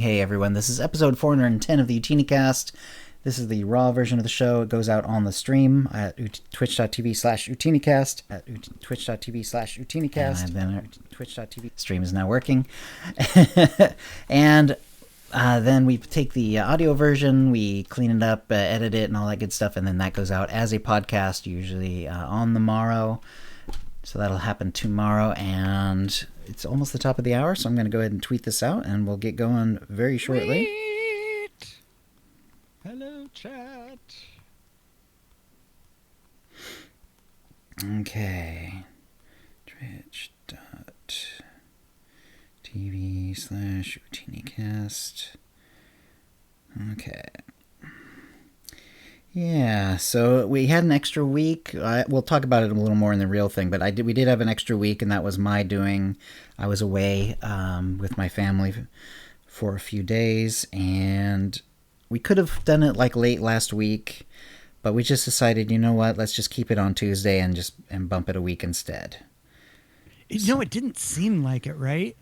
Hey everyone, this is episode 410 of the OotiniCast. This is the raw version of the show. It goes out on the stream at twitch.tv/OotiniCast, twitch.tv/OotiniCast, and then twitch.tv. Stream is now working. And then we take the audio version, we clean it up, edit it, and all that good stuff, and then that goes out as a podcast, usually on the morrow. So that'll happen tomorrow, and it's almost the top of the hour, so I'm going to go ahead and tweet this out, and we'll get going very shortly. Tweet. Hello, chat. Okay. Twitch.tv/OotiniCast. Okay. Yeah, so we had an extra week. We'll talk about it a little more in the real thing, but we did have an extra week, and that was my doing. I was away with my family for a few days, and we could have done it like late last week, but we just decided, you know what, let's just keep it on Tuesday and bump it a week instead. It didn't seem like it, right?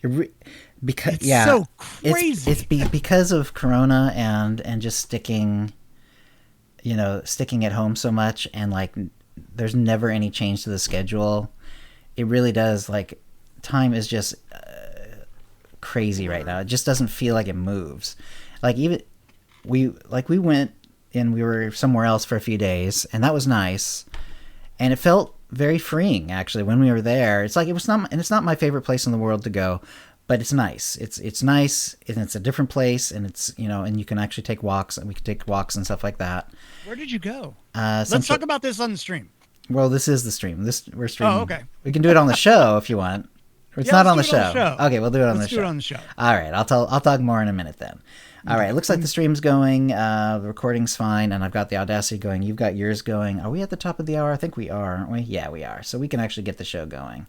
It's so crazy. It's because of Corona and just sticking at home so much, and like there's never any change to the schedule. It really does, like, time is just crazy right now. It just doesn't feel like it moves. Like, even we went and we were somewhere else for a few days, and that was nice, and it felt very freeing actually when we were there. It's like it's not my favorite place in the world to go, but it's nice. It's nice, and it's a different place, and it's, and you can actually take walks, and we can take walks and stuff like that. Where did you go? Let's talk about this on the stream. Well, this is the stream. We're streaming. Oh, okay. We can do it on the show if you want. It's not on the show. Okay, we'll do it on the show. Let's do it on the show. All right, I'll talk more in a minute then. All right, it looks like the stream's going. The recording's fine, and I've got the Audacity going. You've got yours going. Are we at the top of the hour? I think we are, aren't we? Yeah, we are. So we can actually get the show going.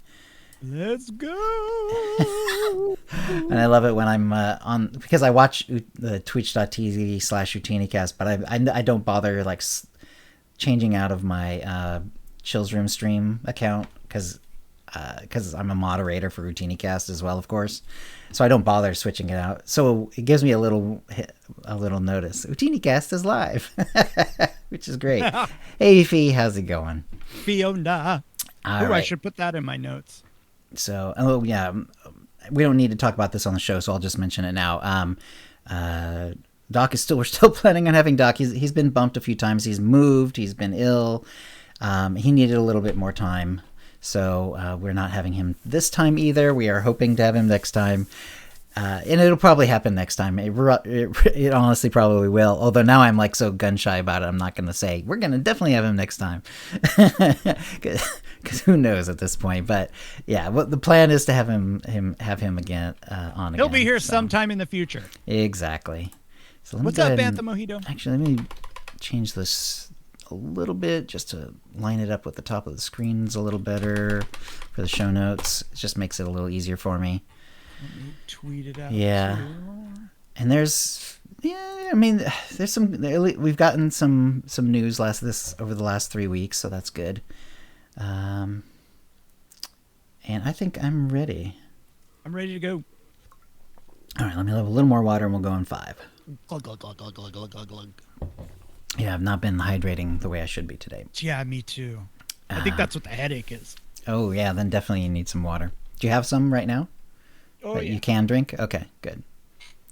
Let's go. And I love it when I'm on, because I watch the twitch.tv/OotiniCast, but I don't bother like changing out of my Chills Room stream account because I'm a moderator for OotiniCast as well, of course. So I don't bother switching it out. So it gives me a little notice. OotiniCast is live, which is great. Hey, Fee, how's it going? Fiona. All right. I should put that in my notes. So, we don't need to talk about this on the show, so I'll just mention it now. Doc we're still planning on having Doc. He's been bumped a few times. He's moved. He's been ill. He needed a little bit more time. So we're not having him this time either. We are hoping to have him next time. And it'll probably happen next time. It honestly probably will. Although now I'm like so gun shy about it, I'm not going to say we're going to definitely have him next time, because who knows at this point. But yeah, the plan is to have him again on. He'll be here sometime in the future. Exactly. So what's up, Bantha Mojito? Actually, let me change this a little bit just to line it up with the top of the screens a little better for the show notes. It just makes it a little easier for me. Let me tweet it out. Yeah. And there's some, we've gotten some news over the last 3 weeks, so that's good. And I think I'm ready. I'm ready to go. All right, let me have a little more water and we'll go in 5. Glug, glug, glug, glug, glug, glug, glug, glug. Yeah, I've not been hydrating the way I should be today. Yeah, me too. I think that's what the headache is. Oh, yeah, then definitely you need some water. Do you have some right now? Oh, that yeah. You can drink? Okay, good.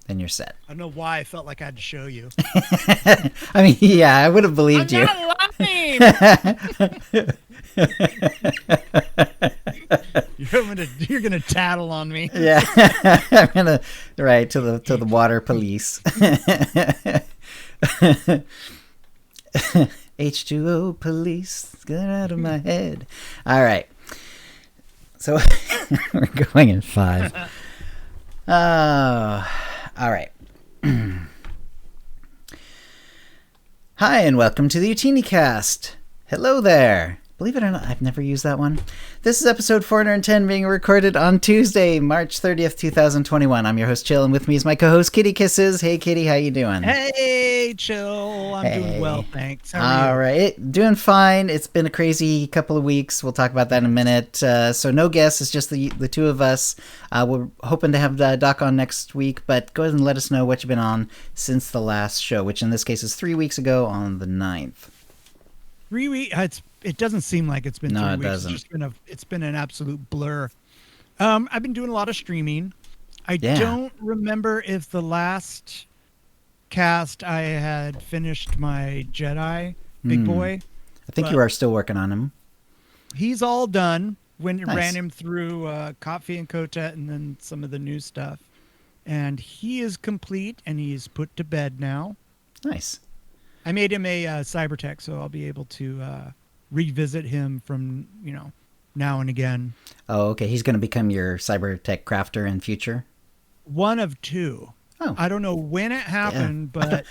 Then you're set. I don't know why I felt like I had to show you. I mean, yeah, I would have believed you. I'm not lying! You're gonna tattle on me. Yeah, I'm gonna to the water police. H2O police, get out of my head. All right, so we're going in 5. All right. Hi, and welcome to the OotiniCast. Hello there. Believe it or not, I've never used that one. This is episode 410 being recorded on Tuesday, March 30th, 2021. I'm your host, Chill, and with me is my co-host, KittyKissz. Hey, Kitty, how you doing? Hey, Chill. I'm doing well, thanks. How are you? All right, doing fine. It's been a crazy couple of weeks. We'll talk about that in a minute. So no guests, it's just the two of us. We're hoping to have Doc on next week, but go ahead and let us know what you've been on since the last show, which in this case is 3 weeks ago on the 9th. 3 weeks? It doesn't seem like it's been 3 weeks. No, it doesn't. It's been an absolute blur. I've been doing a lot of streaming. I don't remember if the last cast I had finished my Jedi Big Boy. I think you are still working on him. He's all done. Nice. Ran him through Kotfi and Kotet and then some of the new stuff. And he is complete and he's put to bed now. Nice. I made him a cybertech, so I'll be able to revisit him from, now and again. Oh, okay. He's going to become your cybertech crafter in future? One of two. Oh. I don't know when it happened, but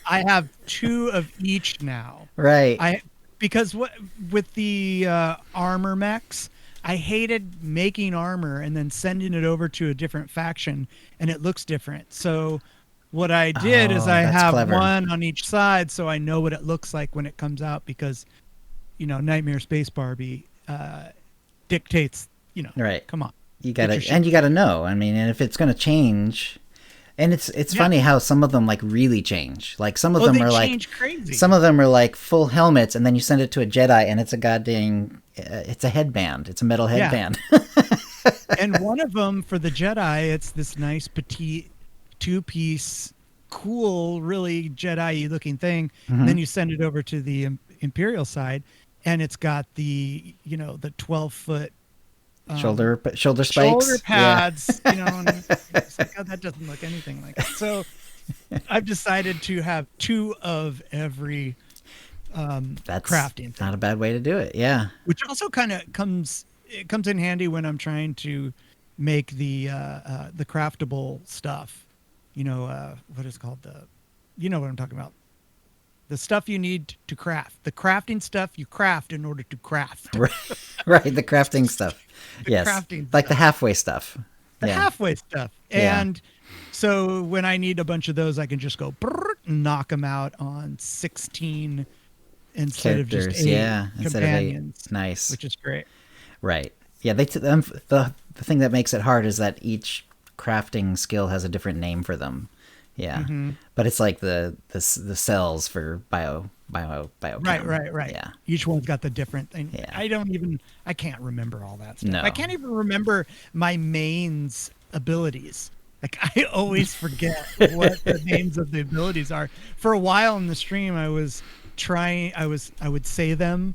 I have two of each now. Right. Because with the armor mechs, I hated making armor and then sending it over to a different faction, and it looks different. So what I did is I have clever. One on each side, so I know what it looks like when it comes out, because Nightmare Space Barbie dictates, right. Come on. You gotta know. I mean, and if it's gonna change, and it's funny how some of them like really change. Like some of them are like crazy. Some of them are like full helmets, and then you send it to a Jedi, and it's a goddamn it's a headband. It's a metal headband. Yeah. And one of them for the Jedi, it's this nice petite 2-piece, cool, really Jedi-y looking thing. Mm-hmm. And then you send it over to the Imperial side, and it's got the the 12-foot shoulder spikes, shoulder pads. And it's like, oh, that doesn't look anything like it. So I've decided to have two of every that's crafting thing. Not a bad way to do it. Yeah, which also kind of comes in handy when I'm trying to make the craftable stuff. What is called what I'm talking about. The stuff you need to craft. The crafting stuff you craft in order to craft. Right, the crafting stuff. Yes, crafting like stuff. The halfway stuff. The halfway stuff. And so when I need a bunch of those, I can just go and knock them out on 16 instead characters, of just 8 companions. Nice. Which is great. Right. Yeah, the thing that makes it hard is that each crafting skill has a different name for them. Yeah, but it's like the cells for bio. Right. Yeah, each one's got the different thing. Yeah. I can't remember all that stuff. No. I can't even remember my main's abilities. Like I always forget what the names of the abilities are. For a while in the stream, I would say them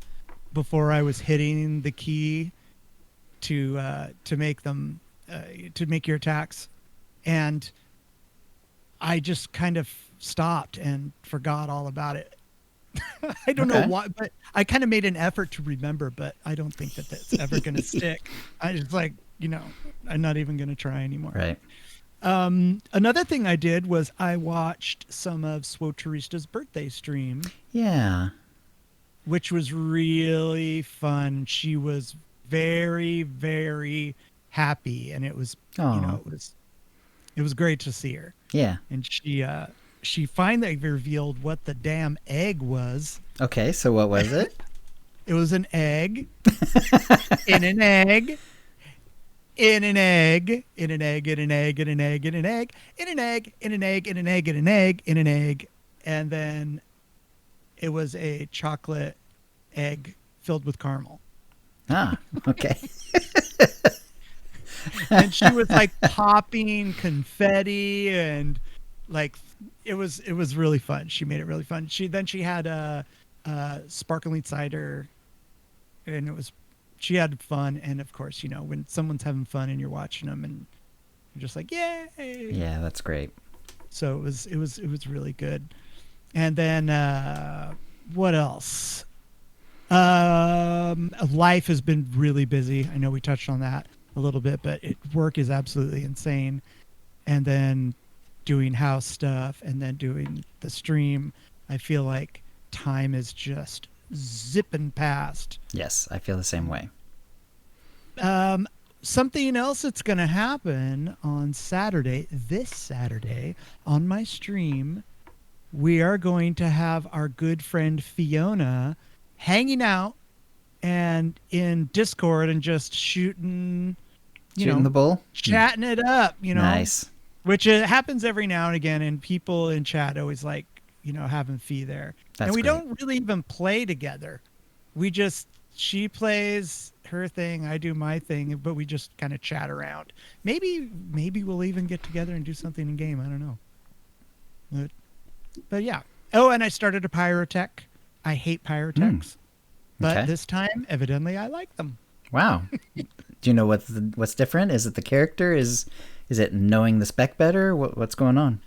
before I was hitting the key to make them to make your attacks, and I just kind of stopped and forgot all about it. I don't know why, but I kind of made an effort to remember, but I don't think that that's ever going to stick. I just I'm not even going to try anymore. Right. Another thing I did was I watched some of Swotarista's birthday stream. Yeah. Which was really fun. She was very, very happy, and it was, it was great to see her. Yeah. And she finally revealed what the damn egg was. Okay, so what was it? It was an egg in an egg in an egg in an egg in an egg in an egg in an egg in an egg in an egg in an egg in an egg in an egg, and then it was a chocolate egg filled with caramel. Ah, okay. And she was like popping confetti, and like it was really fun. She made it really fun. She had a sparkling cider, and she had fun. And of course, when someone's having fun and you're watching them, and you're just like, yay! Yeah, that's great. So it was really good. And then what else? Life has been really busy. I know we touched on that a little bit, but work is absolutely insane. And then doing house stuff and then doing the stream, I feel like time is just zipping past. Yes, I feel the same way. Something else that's going to happen on Saturday, this Saturday, on my stream, we are going to have our good friend Fiona hanging out and in Discord and just shooting The bull? chatting it up, Nice. which happens every now and again. And people in chat always like, having Fee there. That's and we great. don't really even play together. She plays her thing, I do my thing, but we just kind of chat around. Maybe we'll even get together and do something in game. I don't know. But yeah. Oh, and I started a pyrotech. I hate pyrotechs, but Okay. this time, evidently, I like them. Wow. Do you know what's different? Is it the character? Is it knowing the spec better? What's going on?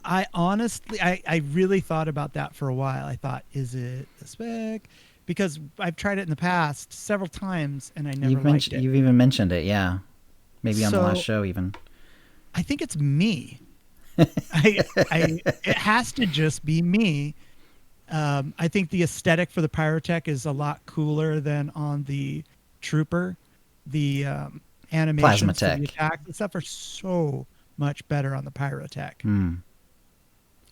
I honestly, I really thought about that for a while. I thought, is it the spec? Because I've tried it in the past several times, and I never liked it. You've even mentioned it, yeah. Maybe on the last So- show, even. I think it's me. It has to just be me. I think the aesthetic for the pyrotech is a lot cooler than on the trooper. The animations for Plasmatech. the attacks and stuff are so much better on the pyrotech. Hmm.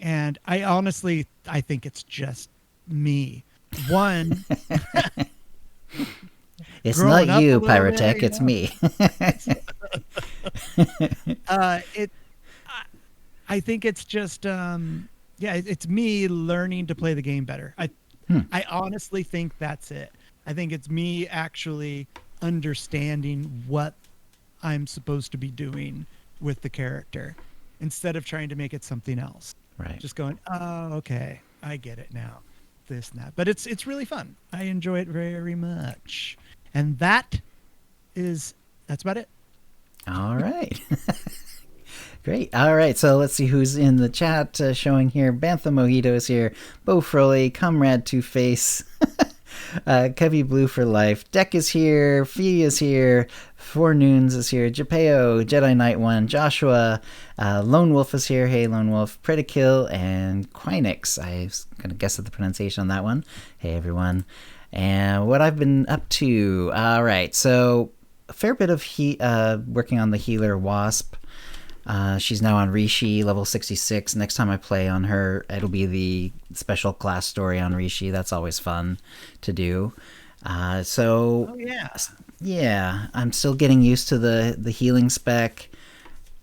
And I think it's just me. One, It's Growing not up a you, little Pyrotech, bit, it's me. I think it's just it's me learning to play the game better. I honestly think that's it. I think it's me actually understanding what I'm supposed to be doing with the character instead of trying to make it something else. Right. Just going, oh, okay, I get it now. This and that. But it's really fun. I enjoy it very much. And that's about it. All right. Great. All right. So let's see who's in the chat showing here. Bantha Mojito is here. Bo Froley, Comrade Two-Face, Cubby Blue for Life. Deck is here. Fee is here. Forenoons is here. Japeo, Jedi Knight 1, Joshua, Lone Wolf is here. Hey, Lone Wolf. Predikill, and Quinix. I was going to guess at the pronunciation on that one. Hey, everyone. And what I've been up to. All right. So a fair bit of working on the healer Wasp. She's now on Rishi, level 66. Next time I play on her, it'll be the special class story on Rishi. That's always fun to do. Oh, yeah. Yeah, I'm still getting used to the healing spec.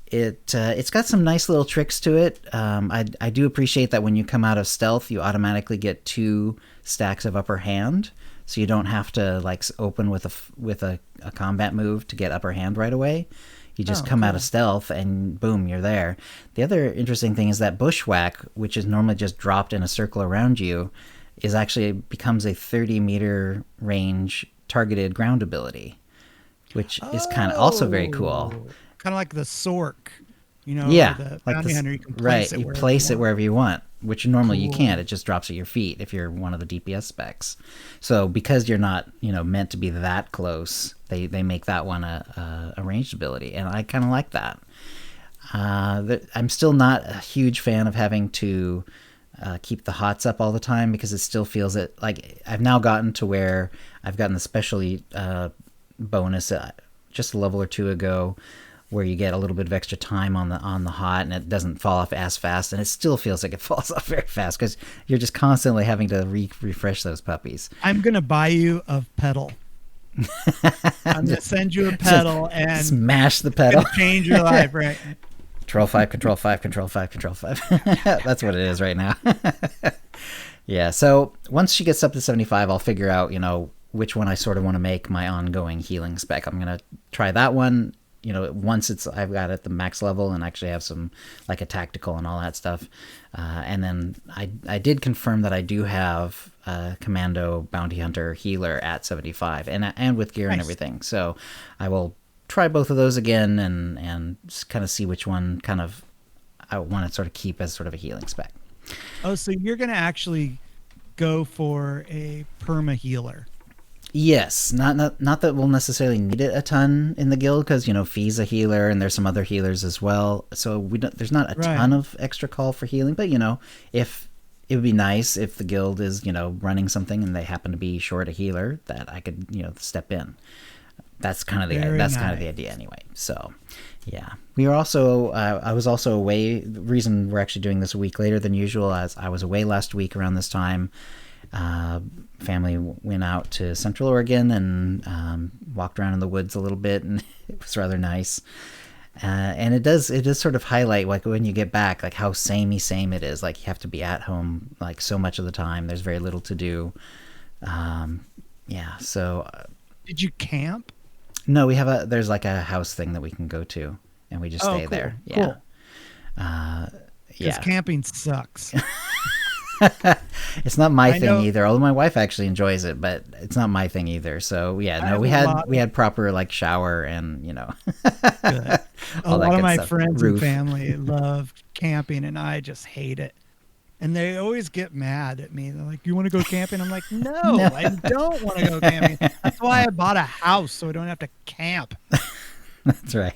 It's got some nice little tricks to it. I do appreciate that when you come out of stealth, you automatically get 2 stacks of upper hand, so you don't have to like open with a combat move to get upper hand right away. You just come out of stealth and boom, you're there. The other interesting thing is that Bushwhack, which is normally just dropped in a circle around you, becomes a 30-meter range targeted ground ability, which is kind of also very cool. Kind of like the Sork, Yeah, the like bounty this, hunter. You can right? You place it wherever you want, which normally you Cool. can't. It just drops at your feet if you're one of the DPS specs. So because you're not, meant to be that close, they make that one a ranged ability, and I kind of like that. I'm still not a huge fan of having to keep the hots up all the time because it still feels like I've now gotten to where I've gotten the specialty bonus just a level or 2 ago, where you get a little bit of extra time on the hot, and it doesn't fall off as fast, and it still feels like it falls off very fast because you're just constantly having to refresh those puppies. I'm gonna buy you a pedal. I'm gonna send you a pedal and Smash the pedal. change your life, right? Control 5, Control 5, Control 5, Control 5. That's what it is right now. Yeah, so once she gets up to 75, I'll figure out, which one I sort of want to make my ongoing healing spec. I'm going to try that one, once I've got it at the max level and actually have some, like a tactical and all that stuff. And then I did confirm that I do have Commando Bounty Hunter Healer at 75 and with gear and everything. So I will try both of those again and just kind of see which one I want to sort of keep as sort of a healing spec. Oh, so you're gonna actually go for a perma healer? Yes, not that we'll necessarily need it a ton in the guild because Fee's a healer and there's some other healers as well. So there's not a ton of extra call for healing, but if it would be nice if the guild is, running something and they happen to be short a healer that I could, step in. That's kind of the idea anyway. So, yeah, we were also. I was also away. The reason we're actually doing this a week later than usual, as I was away last week around this time. Family went out to Central Oregon and walked around in the woods a little bit, and it was rather nice. And it does sort of highlight, like, when you get back, like how same it is. Like, you have to be at home like so much of the time. There's very little to do. Yeah. So. Did you camp? No, there's like a house thing that we can go to, and we just stay there. Yeah. Cool. Yeah. Because camping sucks. It's not my thing either. Although my wife actually enjoys it, but it's not my thing either. So yeah, no, we had proper like shower and Good. A lot of my friends and family love camping, and I just hate it. And they always get mad at me. They're like, "You want to go camping?" I'm like, "No, I don't want to go camping. That's why I bought a house, so I don't have to camp." That's right.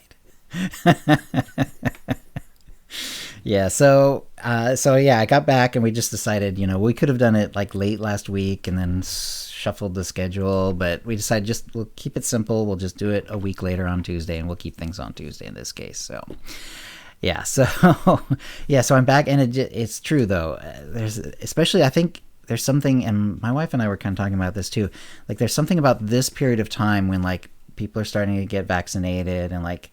Yeah, so I got back and we just decided, we could have done it like late last week and then shuffled the schedule, but we decided we'll keep it simple. We'll just do it a week later on Tuesday, and we'll keep things on Tuesday in this case. So yeah, so I'm back, and it's true though. I think there's something, and my wife and I were kind of talking about this too. Like, there's something about this period of time when like people are starting to get vaccinated and like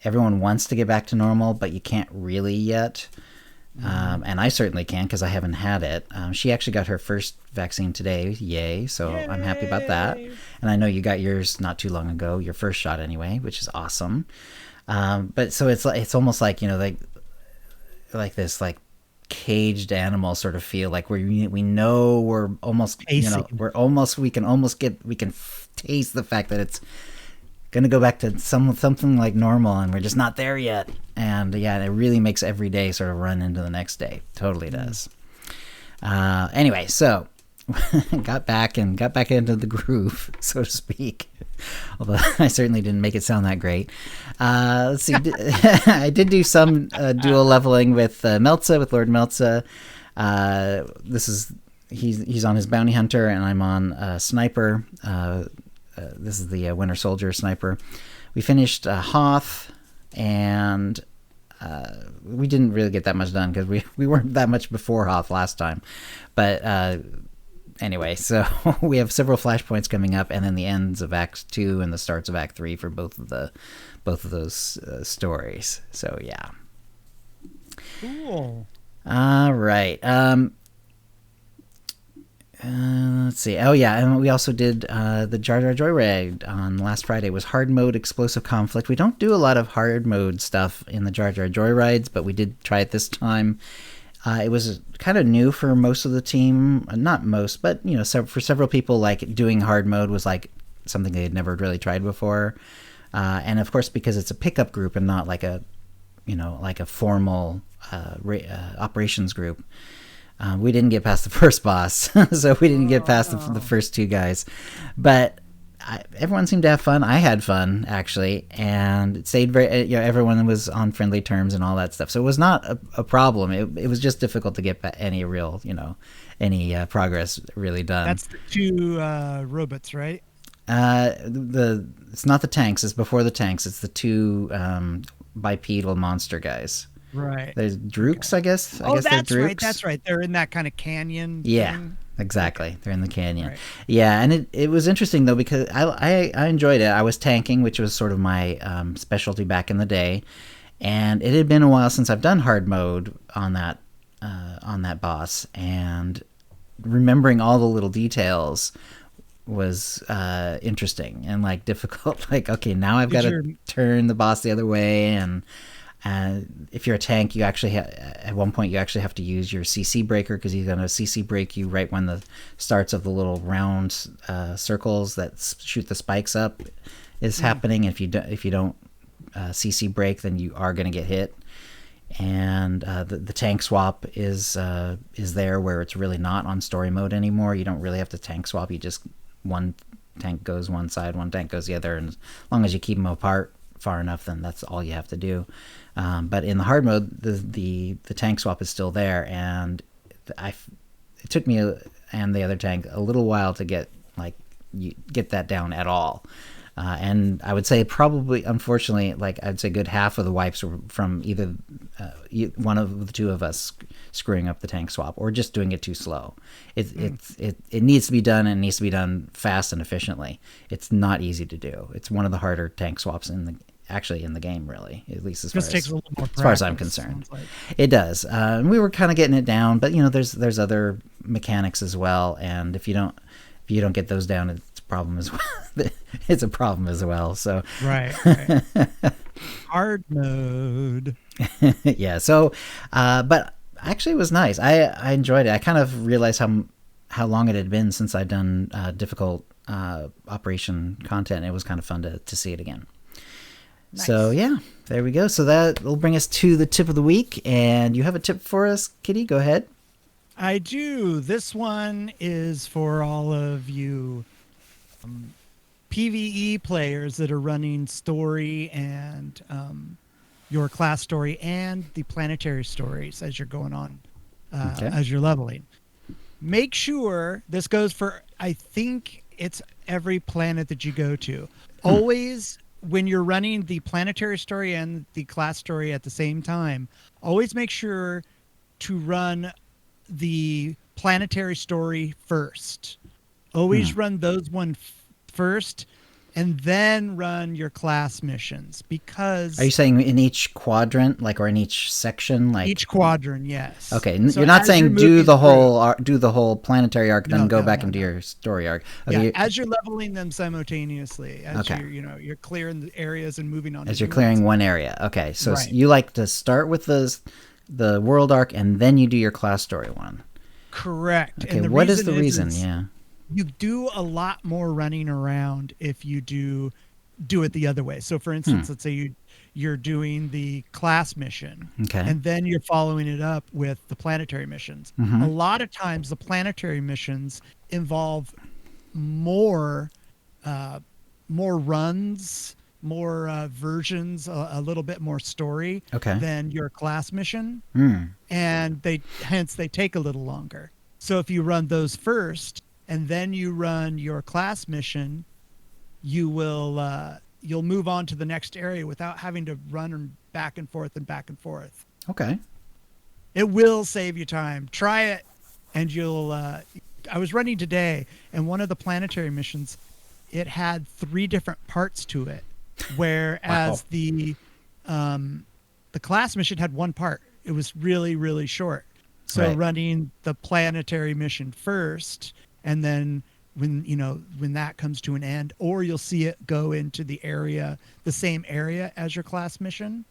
everyone wants to get back to normal, but you can't really yet. And I certainly can't because I haven't had it. She actually got her first vaccine today. Yay. So Yay. I'm happy about that. And I know you got yours not too long ago, your first shot anyway, which is awesome. But so it's almost like, like this, like caged animal sort of feel, like we know we're almost, we can taste the fact that it's going to go back to something like normal, and we're just not there yet. And yeah, it really makes every day sort of run into the next day. Totally does. Anyway, so got back into the groove, so to speak. Although I certainly didn't make it sound that great. Let's see. I did do some dual leveling with Meltza, with Lord Meltza. He's on his bounty hunter, and I'm on sniper. This is the Winter Soldier sniper. We finished Hoth, and we didn't really get that much done because we weren't that much before Hoth last time. But anyway, so we have several flashpoints coming up, and then the ends of Act 2 and the starts of Act 3 for both of those stories. So yeah. Cool. All right. Let's see. Oh yeah, and we also did the Jar Jar Joyride on last Friday. It was hard mode explosive conflict. We don't do a lot of hard mode stuff in the Jar Jar Joyrides, but we did try it this time. It was kind of new for most of the team. Not most, but for several people, like doing hard mode was like something they had never really tried before. And of course, because it's a pickup group and not like a formal operations group. We didn't get past the first boss, so we didn't get past the first two guys. But everyone seemed to have fun. I had fun, actually, and it stayed very. Everyone was on friendly terms and all that stuff. So it was not a problem. It was just difficult to get any real, any progress really done. That's the two robots, right? It's not the tanks. It's before the tanks. It's the two bipedal monster guys. Right. There's Drooks, okay. I guess. I guess that's right. That's right. They're in that kind of canyon. Yeah, thing. Exactly. Okay. They're in the canyon. Right. Yeah, and it was interesting though because I enjoyed it. I was tanking, which was sort of my specialty back in the day, and it had been a while since I've done hard mode on that boss, and remembering all the little details was interesting and like difficult. Like, okay, now I've got to turn the boss the other way, and if you're a tank, you actually at one point you actually have to use your CC breaker because he's going to CC break you right when the starts of the little round circles that shoot the spikes up is happening. If you don't CC break, then you are going to get hit. And the tank swap is there where it's really not on story mode anymore. You don't really have to tank swap. You just one tank goes one side, one tank goes the other, and as long as you keep them apart far enough, then that's all you have to do. But in the hard mode, the tank swap is still there, and it took me and the other tank a little while to get that down at all. And I would say probably, unfortunately, like I'd say good half of the wipes were from either one of the two of us screwing up the tank swap or just doing it too slow. It needs to be done, and it needs to be done fast and efficiently. It's not easy to do. It's one of the harder tank swaps in the game, really, at least as far as I'm concerned. Like. It does. And we were kind of getting it down, but there's other mechanics as well, and if you don't get those down, it's a problem as well. It's a problem as well. So right. Hard mode. Yeah. So, but actually, it was nice. I enjoyed it. I kind of realized how long it had been since I'd done difficult operation content. It was kind of fun to see it again. Nice. So yeah, there we go. So that will bring us to the tip of the week. And you have a tip for us, Kitty? Go ahead. I do. This one is for all of you PvE players that are running story and your class story and the planetary stories as you're going on, as you're leveling. Make sure, this goes for, I think it's every planet that you go to. Always, when you're running the planetary story and the class story at the same time, always make sure to run the planetary story first. Always run those one first, and then run your class missions. Because are you saying in each quadrant, or in each section, each quadrant? Yes. Okay, so you're not saying do the whole planetary arc, then go back into your story arc. Okay, yeah, as you're leveling them simultaneously, as you're clearing the areas and moving on. As you're clearing one area. Okay, so you like to start with the world arc, and then you do your class story one. Correct. Okay, and what is the reason? Yeah. You do a lot more running around if you do it the other way. So for instance, let's say you're doing the class mission, and then you're following it up with the planetary missions. A lot of times the planetary missions involve more runs, more versions, a little bit more story than your class mission. And they take a little longer. So if you run those first, and then you run your class mission, you'll move on to the next area without having to run back and forth and back and forth. Okay. It will save you time. Try it, and you'll. I was running today, and one of the planetary missions, it had 3 different parts to it, whereas the class mission had 1 part. It was really, really short. So running the planetary mission first. And then when that comes to an end, or you'll see it go into the same area as your class mission,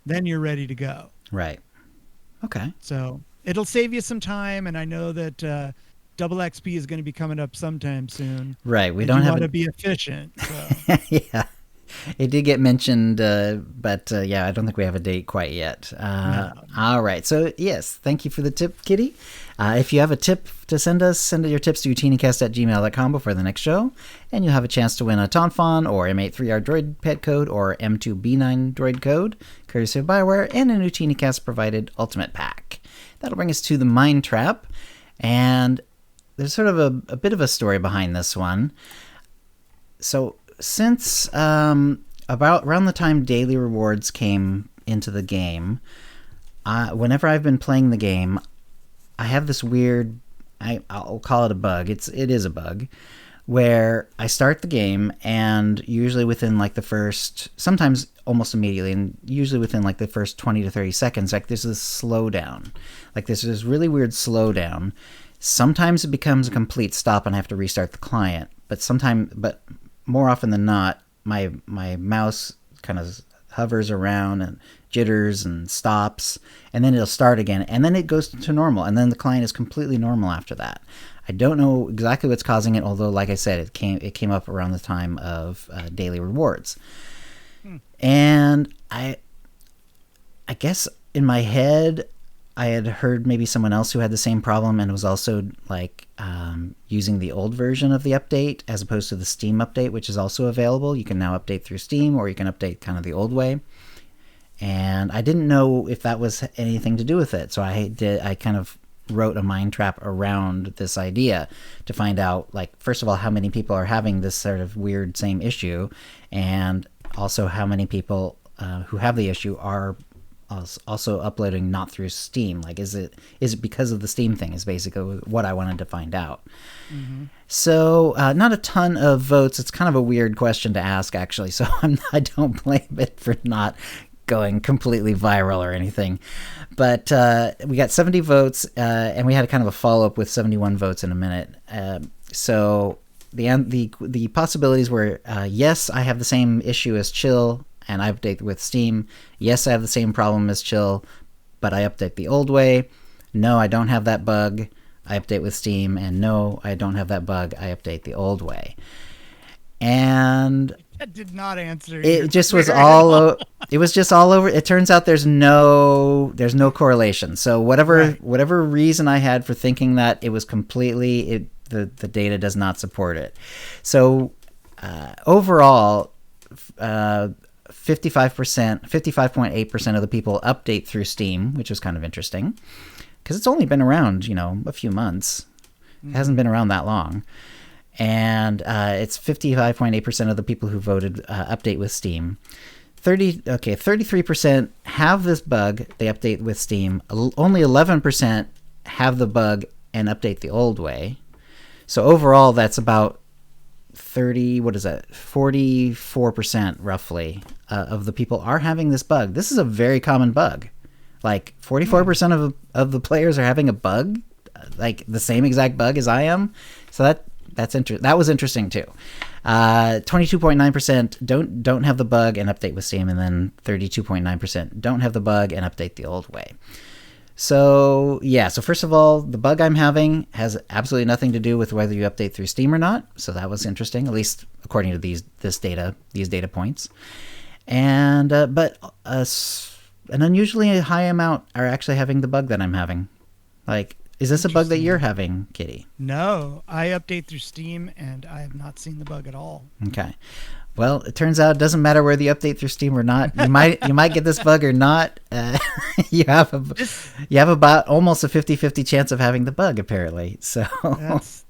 then you're ready to go. Right. Okay. So it'll save you some time, and I know that double XP is going to be coming up sometime soon. Right. We don't want to be efficient. So. Yeah. It did get mentioned, but I don't think we have a date quite yet. No. All right. So, yes, thank you for the tip, Kitty. If you have a tip to send your tips to OotiniCast@gmail.com before the next show, and you'll have a chance to win a Tonfon or M83R Droid Pet Code or M2B9 Droid Code, courtesy of Bioware, and an OotiniCast-provided Ultimate Pack. That'll bring us to the Mind Trap, and there's sort of a bit of a story behind this one. So, since about around the time daily rewards came into the game, whenever I've been playing the game, I have this weird, I'll call it a bug. It is a bug, where I start the game, and usually within the first, sometimes almost immediately, and usually within the first 20 to 30 seconds, there's this slowdown. There's this really weird slowdown. Sometimes it becomes a complete stop and I have to restart the client, but more often than not, my mouse kind of hovers around and jitters and stops, and then it'll start again, and then it goes to normal, and then the client is completely normal after that. I don't know exactly what's causing it, although, like I said, it came up around the time of daily rewards. And I guess in my head, I had heard maybe someone else who had the same problem and was also using the old version of the update as opposed to the Steam update, which is also available. You can now update through Steam, or you can update kind of the old way. And I didn't know if that was anything to do with it, so I kind of wrote a mind trap around this idea to find out, like, first of all, how many people are having this sort of weird same issue, and also how many people who have the issue are also uploading not through Steam. Like, is it because of the Steam thing is basically what I wanted to find out. Mm-hmm. So not a ton of votes. It's kind of a weird question to ask, actually, so I don't blame it for not going completely viral or anything. But we got 70 votes, and we had a kind of a follow-up with 71 votes in a minute. So the possibilities were, yes, I have the same issue as Chill, and I update with Steam. Yes, I have the same problem as Chill, but I update the old way. No, I don't have that bug. I update with Steam. And no, I don't have that bug. I update the old way. And that did not answer. It just was all. It was just all over. It turns out there's no correlation. So whatever reason I had for thinking that, it was completely the data does not support it. So overall, 55.8% of the people update through Steam, which was kind of interesting because it's only been around, a few months. It hasn't been around that long. And it's 55.8% of the people who voted update with Steam. 33% have this bug, they update with Steam. Only 11% have the bug and update the old way. So overall, that's about 44% roughly of the people are having this bug. This is a very common bug. Like 44% of the players are having a bug, like the same exact bug as I am. So that was interesting too. 22.9% don't have the bug and update with Steam, and then 32.9% don't have the bug and update the old way. So yeah, so first of all, the bug I'm having has absolutely nothing to do with whether you update through Steam or not. So that was interesting, at least according to these data points. And but an unusually high amount are actually having the bug that I'm having. Like, is this a bug that you're having, Kitty? No, I update through Steam, and I have not seen the bug at all. Okay. Well, it turns out it doesn't matter whether you update through Steam or not. You might get this bug or not. You have about almost a 50-50 chance of having the bug, apparently. So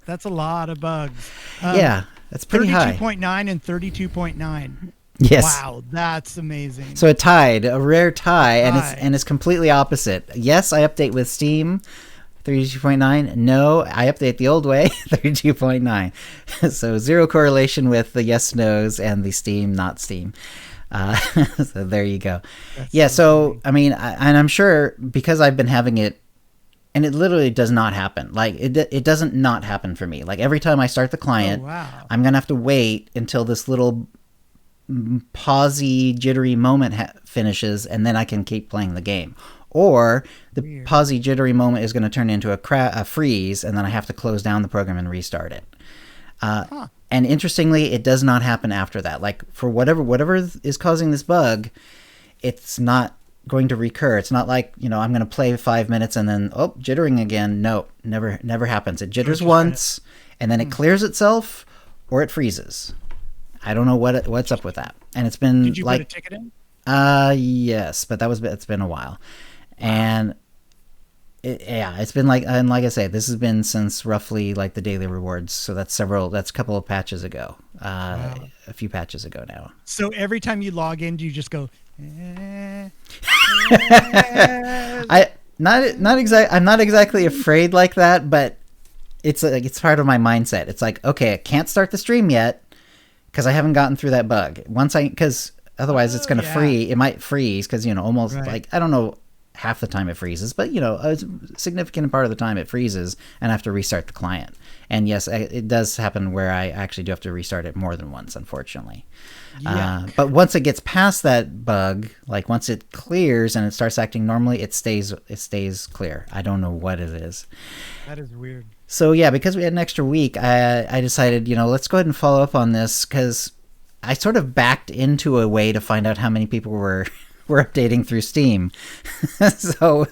that's a lot of bugs. Yeah, that's pretty high. 32.9 and 32.9. Yes. Wow, that's amazing. So a rare tie, and it's completely opposite. Yes, I update with Steam. 32.9. No, I update the old way. 32.9. So zero correlation with the yes nos and the Steam not Steam. So there you go. That's so I mean, and I'm sure because I've been having it, and it literally does not happen. Like it doesn't not happen for me. Like every time I start the client, I'm gonna have to wait until this little pausey jittery moment finishes, and then I can keep playing the game. Or the pausey jittery moment is going to turn into a freeze, and then I have to close down the program and restart it. And interestingly, it does not happen after that. Like for whatever is causing this bug, it's not going to recur. It's not like, I'm going to play 5 minutes and then jittering again. No, never happens. It jitters once, and then it clears itself, or it freezes. I don't know what's up with that. And it's been Did you put a ticket in? Yes, but it's been a while. And it's been like I say, this has been since roughly like the daily rewards. So that's a couple of patches ago, a few patches ago now. So every time you log in, do you just go? I'm not exactly afraid like that, but it's part of my mindset. It's like, okay, I can't start the stream yet because I haven't gotten through that bug. Because otherwise it's going to freeze. It might freeze because almost like I don't know. Half the time it freezes, but a significant part of the time it freezes, and I have to restart the client. And yes, it does happen where I actually do have to restart it more than once, unfortunately. But once it gets past that bug, like once it clears and it starts acting normally, it stays clear. I don't know what it is. That is weird. So yeah, because we had an extra week, I decided, let's go ahead and follow up on this, because I sort of backed into a way to find out how many people were updating through Steam. So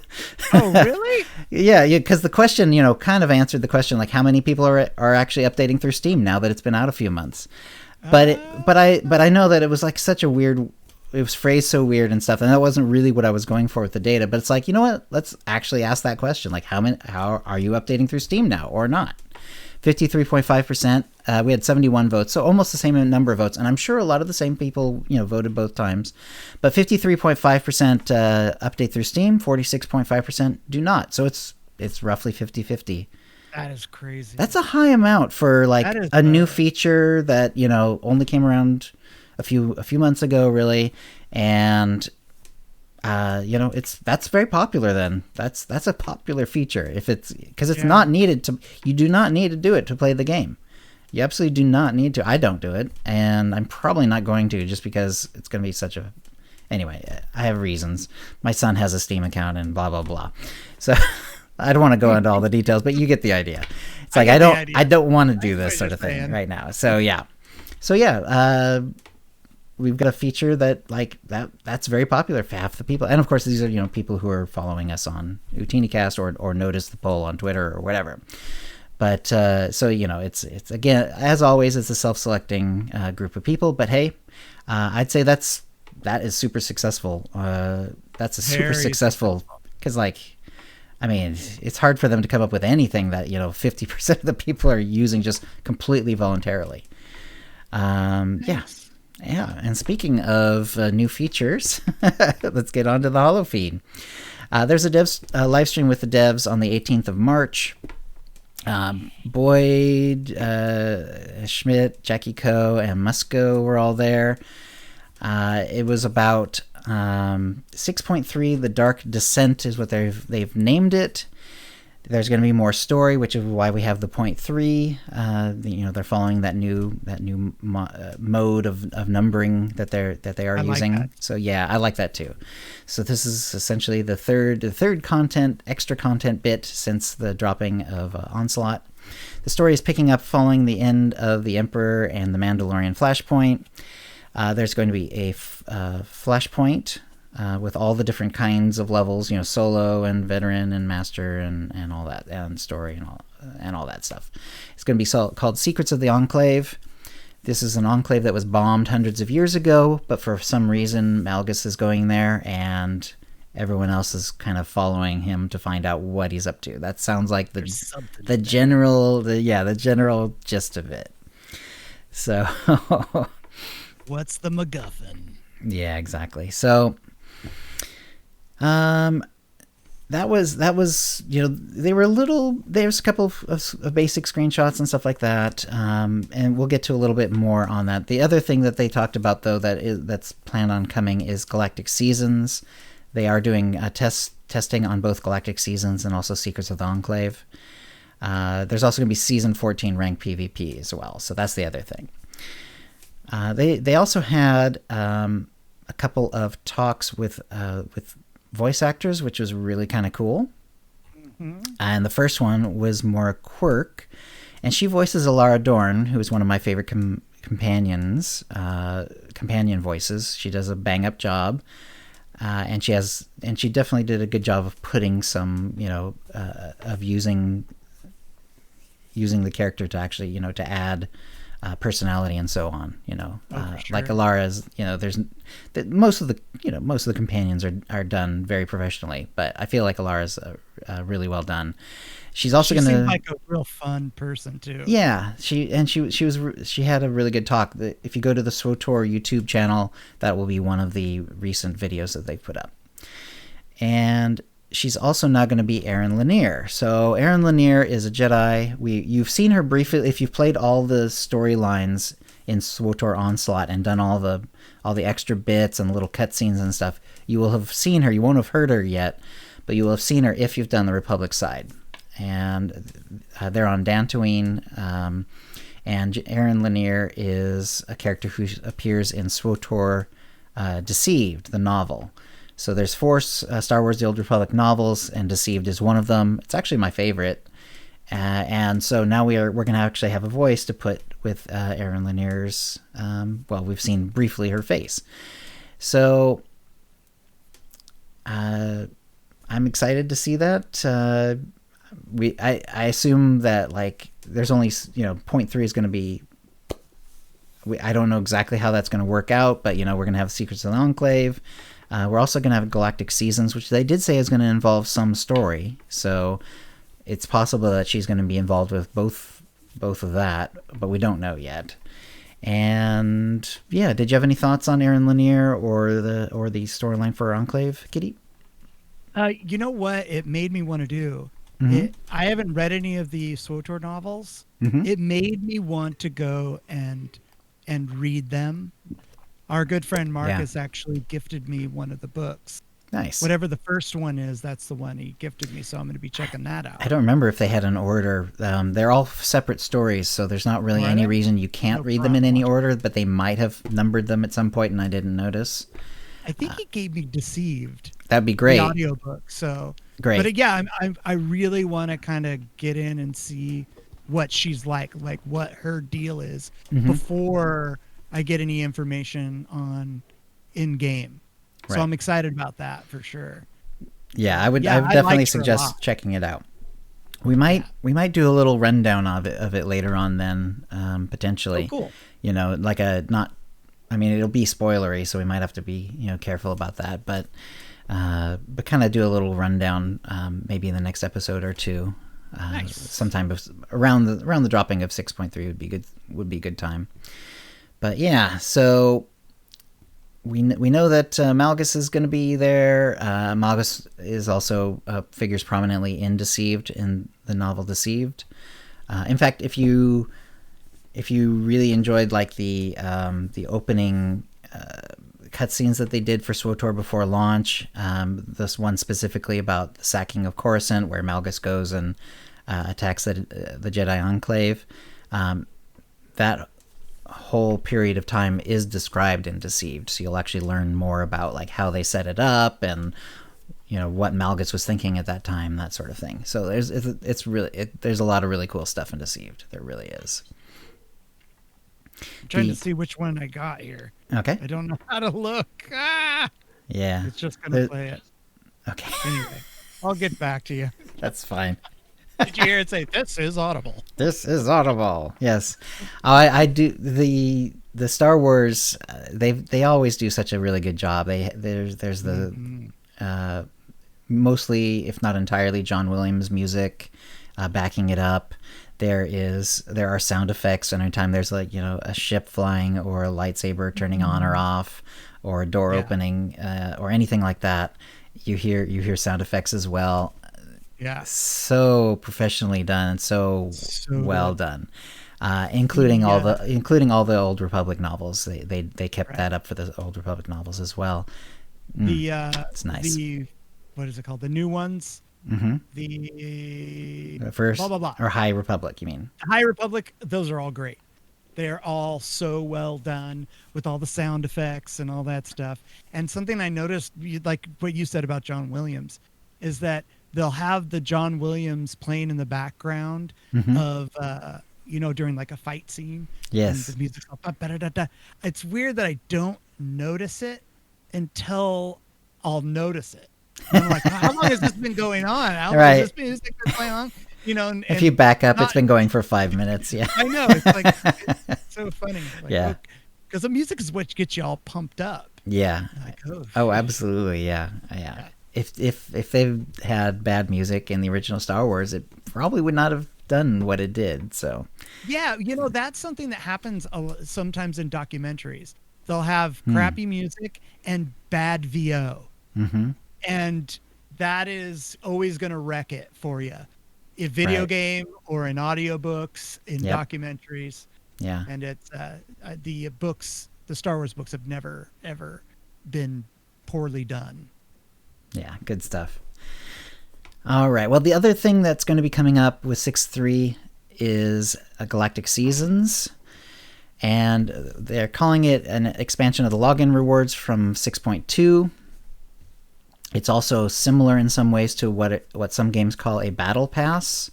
oh really? yeah, because the question kind of answered the question, like how many people are actually updating through Steam now that it's been out a few months. But I know that it was like such a weird it was phrased so weird and stuff, and that wasn't really what I was going for with the data. But it's like, you know what? Let's actually ask that question. Like, how are you updating through Steam now or not? 53.5%. We had 71 votes, so almost the same number of votes. And I'm sure a lot of the same people, voted both times. But 53.5% update through Steam, 46.5% do not. So it's roughly 50-50. That is crazy. That's a high amount for like a new feature that, only came around a few months ago, really. And that's very popular. Then that's a popular feature because it's not needed to. You do not need to do it to play the game. You absolutely do not need to. I don't do it, and I'm probably not going to, just because it's going to be such a. Anyway, I have reasons. My son has a Steam account and blah blah blah. So I don't want to go into all the details, but you get the idea. It's like I don't want to do this sort of thing right now. So yeah. We've got a feature that's very popular for half the people. And of course, these are, people who are following us on OotiniCast or notice the poll on Twitter or whatever. But it's again, as always, it's a self-selecting group of people. But hey, I'd say that is super successful. That's a super successful, because it's hard for them to come up with anything that 50% of the people are using just completely voluntarily. Yeah, and speaking of new features, let's get on to the Holo feed. There's a live stream with the devs on the 18th of March. Boyd, Schmidt, Jackie Coe, and Musco were all there. It was about 6.3. The Dark Descent is what they've named it. There's going to be more story, which is why we have the 0.3. They're following that new mode of numbering that they are using. Like that. So yeah, I like that too. So this is essentially the third extra content bit since the dropping of Onslaught. The story is picking up following the end of the Emperor and the Mandalorian Flashpoint. There's going to be a Flashpoint. With all the different kinds of levels, solo and veteran and master and all that, and story and all that stuff. It's going to be called Secrets of the Enclave. This is an enclave that was bombed hundreds of years ago, but for some reason Malgus is going there, and everyone else is kind of following him to find out what he's up to. That sounds like the general gist of it. So, what's the MacGuffin? Yeah, exactly. So. That was there's a couple of basic screenshots and stuff like that, and we'll get to a little bit more on that. The other thing that they talked about, though, that's planned on coming is Galactic Seasons. They are doing testing on both Galactic Seasons and also Secrets of the Enclave. There's also going to be Season 14 ranked PvP as well, so that's the other thing. They also had a couple of talks with voice actors, which was really kind of cool. Mm-hmm. And the first one was Maura Quirk, and she voices Alara Dorn, who is one of my favorite companion voices. She does a bang up job, and she definitely did a good job of putting some, of using the character to actually, to add personality and so on, sure. Like Alara's, there's most of the companions are done very professionally, but I feel like Alara's really well done. She's also going to seem like a real fun person too. Yeah, she had a really good talk. If you go to the SWTOR YouTube channel, that will be one of the recent videos that they've put up. And she's also now going to be Aaron Lanier. So Aaron Lanier is a Jedi. You've seen her briefly if you've played all the storylines in SWTOR Onslaught and done all the extra bits and little cutscenes and stuff. You will have seen her. You won't have heard her yet, but you will have seen her if you've done the Republic side. And they're on Dantooine. And Aaron Lanier is a character who appears in SWTOR Deceived, the novel. So there's 4 Star Wars The Old Republic novels, and Deceived is one of them. It's actually my favorite. And so now we're going to actually have a voice to put with Aaron Lanier's, we've seen briefly her face. So I'm excited to see that. I assume that there's only 0.3 is going to be I don't know exactly how that's going to work out, but, we're going to have Secrets of the Enclave. We're also going to have Galactic Seasons, which they did say is going to involve some story. So it's possible that she's going to be involved with both of that, but we don't know yet. And yeah, did you have any thoughts on Aaron Lanier or the storyline for Enclave, Kitty? You know what it made me want to do? I haven't read any of the SWTOR novels. It made me want to go and read them. Our good friend Marcus actually gifted me one of the books. Nice. Whatever the first one is, that's the one he gifted me, so I'm going to be checking that out. I don't remember if they had an order. They're all separate stories, so there's not really any reason you can't read them in any order, but they might have numbered them at some point and I didn't notice. I think he gave me Deceived. That'd be great. The audiobook, so great. But yeah, I really want to kind of get in and see what she's like what her deal is before I get any information on in game. So I'm excited about that for sure. Yeah, I would definitely suggest checking it out. We might do a little rundown of it later on then, potentially. Oh, cool. It'll be spoilery, so we might have to be, careful about that, but kind of do a little rundown maybe in the next episode or two. Nice. Sometime around the dropping of 6.3 would be a good time. But yeah, so we know that Malgus is going to be there. Malgus is also figures prominently in Deceived, in the novel Deceived. In fact, if you really enjoyed like the opening cutscenes that they did for SWTOR before launch, this one specifically about the sacking of Coruscant, where Malgus goes and attacks the Jedi Enclave, that whole period of time is described in Deceived, so you'll actually learn more about like how they set it up and what Malgus was thinking at that time, that sort of thing. So there's a lot of really cool stuff in Deceived. There really is. I'm trying to see which one I got here. Okay. I don't know how to look. Yeah. It's just gonna play it. Okay. Anyway, I'll get back to you. That's fine. Did you hear it say, "This is Audible"? This is Audible. Yes, I do the Star Wars. They always do such a really good job. There's the mostly, if not entirely, John Williams music backing it up. There are sound effects anytime there's like a ship flying or a lightsaber turning on or off or a door opening or anything like that. You hear sound effects as well. Yeah, so professionally done, so well done, including all the Old Republic novels. They kept that up for the Old Republic novels as well. It's nice. What is it called? The new ones. The first blah blah blah or High Republic. You mean High Republic? Those are all great. They're all so well done with all the sound effects and all that stuff. And something I noticed, like what you said about John Williams, is that they'll have the John Williams playing in the background of, during like a fight scene. Yes. And the music's all, it's weird that I don't notice it until I'll notice it. And I'm like, how long has this been going on? How long has this music been playing on? If you back up, it's been going for 5 minutes. Yeah. I know. It's like, it's so funny. Like, yeah. Because the music is what gets you all pumped up. Yeah. Like, oh, absolutely. Yeah. If they've had bad music in the original Star Wars, it probably would not have done what it did. So yeah, that's something that happens sometimes in documentaries. They'll have crappy music and bad VO, and that is always going to wreck it for you, in video game or in audiobooks, in documentaries. Yeah, and it's the books, the Star Wars books have never ever been poorly done. Yeah, good stuff. All right. Well, the other thing that's going to be coming up with 6.3 is Galactic Seasons. And they're calling it an expansion of the login rewards from 6.2. It's also similar in some ways to what some games call a battle pass.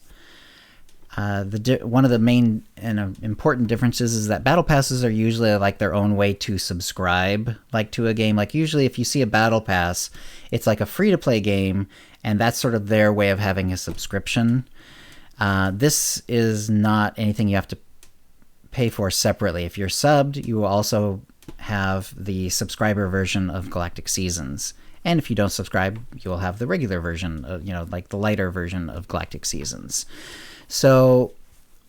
One of the main and important differences is that battle passes are usually like their own way to subscribe like to a game. Like usually if you see a battle pass, it's like a free-to-play game, and that's sort of their way of having a subscription. This is not anything you have to pay for separately. If you're subbed, you will also have the subscriber version of Galactic Seasons. And if you don't subscribe, you will have the regular version, like the lighter version of Galactic Seasons. So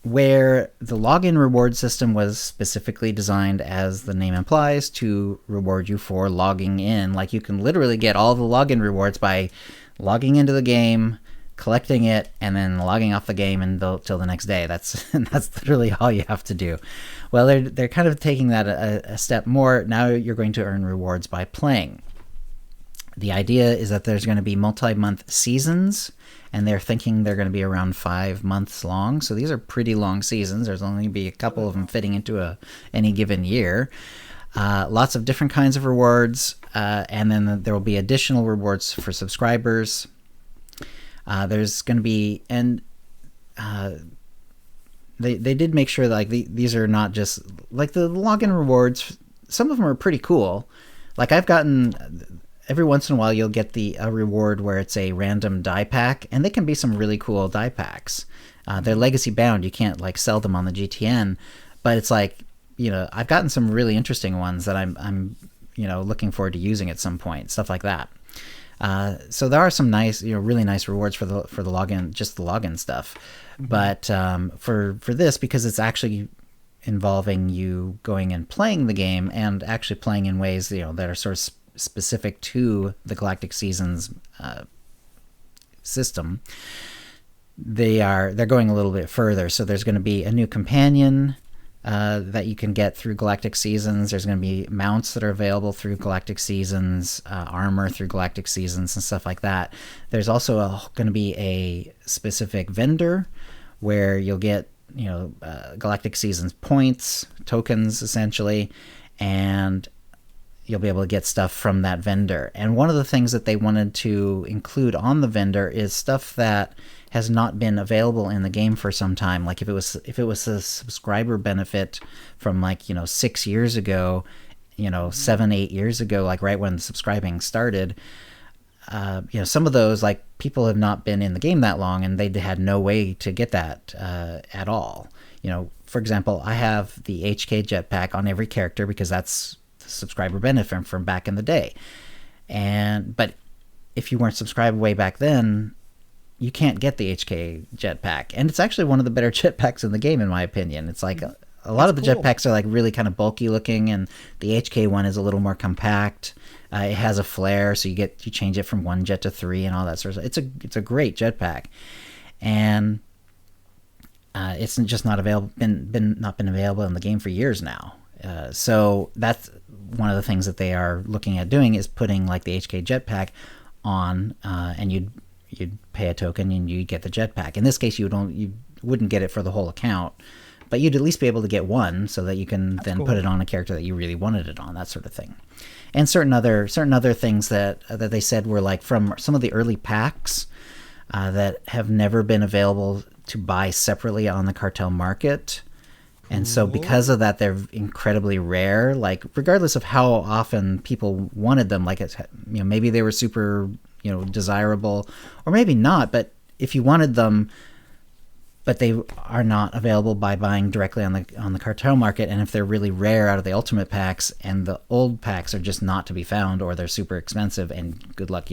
where the login reward system was specifically designed, as the name implies, to reward you for logging in. Like, you can literally get all the login rewards by logging into the game, collecting it, and then logging off the game until the next day. That's literally all you have to do. Well, they're kind of taking that a step more. Now you're going to earn rewards by playing. The idea is that there's going to be multi-month seasons, and they're thinking they're going to be around 5 months long. So these are pretty long seasons. There's only going to be a couple of them fitting into any given year. Lots of different kinds of rewards, and then there will be additional rewards for subscribers. There's going to be, and they did make sure that, like, these are not just like the login rewards. Some of them are pretty cool. Like, I've gotten, every once in a while you'll get a reward where it's a random die pack, and they can be some really cool die packs. They're legacy bound. You can't like sell them on the GTN, but it's like, I've gotten some really interesting ones that I'm looking forward to using at some point, stuff like that. So there are some nice, really nice rewards for the login, just the login stuff. Mm-hmm. But for this, because it's actually involving you going and playing the game, and actually playing in ways that are sort of specific to the Galactic Seasons system, they're going a little bit further. So there's going to be a new companion that you can get through Galactic Seasons. There's going to be mounts that are available through Galactic Seasons, armor through Galactic Seasons, and stuff like that. There's also going to be a specific vendor where you'll get Galactic Seasons points, tokens essentially, and you'll be able to get stuff from that vendor. And one of the things that they wanted to include on the vendor is stuff that has not been available in the game for some time. Like, if it was a subscriber benefit from 6 years ago, 7-8 years ago, like right when subscribing started, some of those, like, people have not been in the game that long, and they had no way to get that at all. For example, I have the HK jetpack on every character because that's subscriber benefit from back in the day. But if you weren't subscribed way back then, you can't get the HK jetpack. And it's actually one of the better jetpacks in the game, in my opinion. It's like a lot of the jetpacks are like really kind of bulky looking, and the HK one is a little more compact. It has a flare, so you change it from 1 jet to 3 and all that sort of stuff. It's a great jetpack, and it's just not available. Not been available in the game for years now. So that's one of the things that they are looking at doing, is putting like the HK jetpack on, and you'd pay a token and you'd get the jetpack. In this case, you wouldn't get it for the whole account, but you'd at least be able to get one, so that you can put it on a character that you really wanted it on, that sort of thing. And certain other things that they said were like from some of the early packs that have never been available to buy separately on the cartel market. And so because of that, they're incredibly rare, like regardless of how often people wanted them. Like, maybe they were super, desirable, or maybe not, but if you wanted them, but they are not available by buying directly on the cartel market, and if they're really rare out of the ultimate packs, and the old packs are just not to be found, or they're super expensive, and good luck,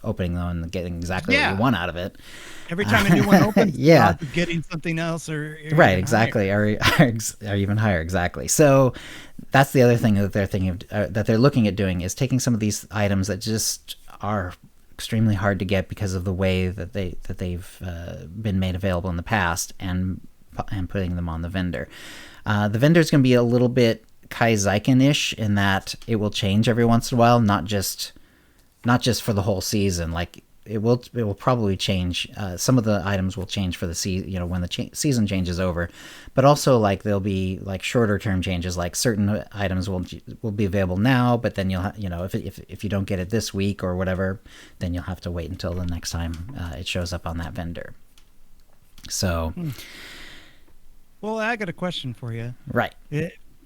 opening them and getting exactly what you want out of it. Every time a new one opens, yeah, getting something else, or right, exactly, or even higher, exactly. So that's the other thing that they're thinking of, that they're looking at doing, is taking some of these items that just are extremely hard to get because of the way that they've been made available in the past, and putting them on the vendor. The vendor is going to be a little bit Kai Zyken-ish in that it will change every once in a while, not just for the whole season. Like, it will probably change. Some of the items will change for the season, when the season changes over, but also like there'll be like shorter term changes. Like, certain items will be available now, but then you'll if you don't get it this week or whatever, then you'll have to wait until the next time it shows up on that vendor. So, well, I got a question for you. Right.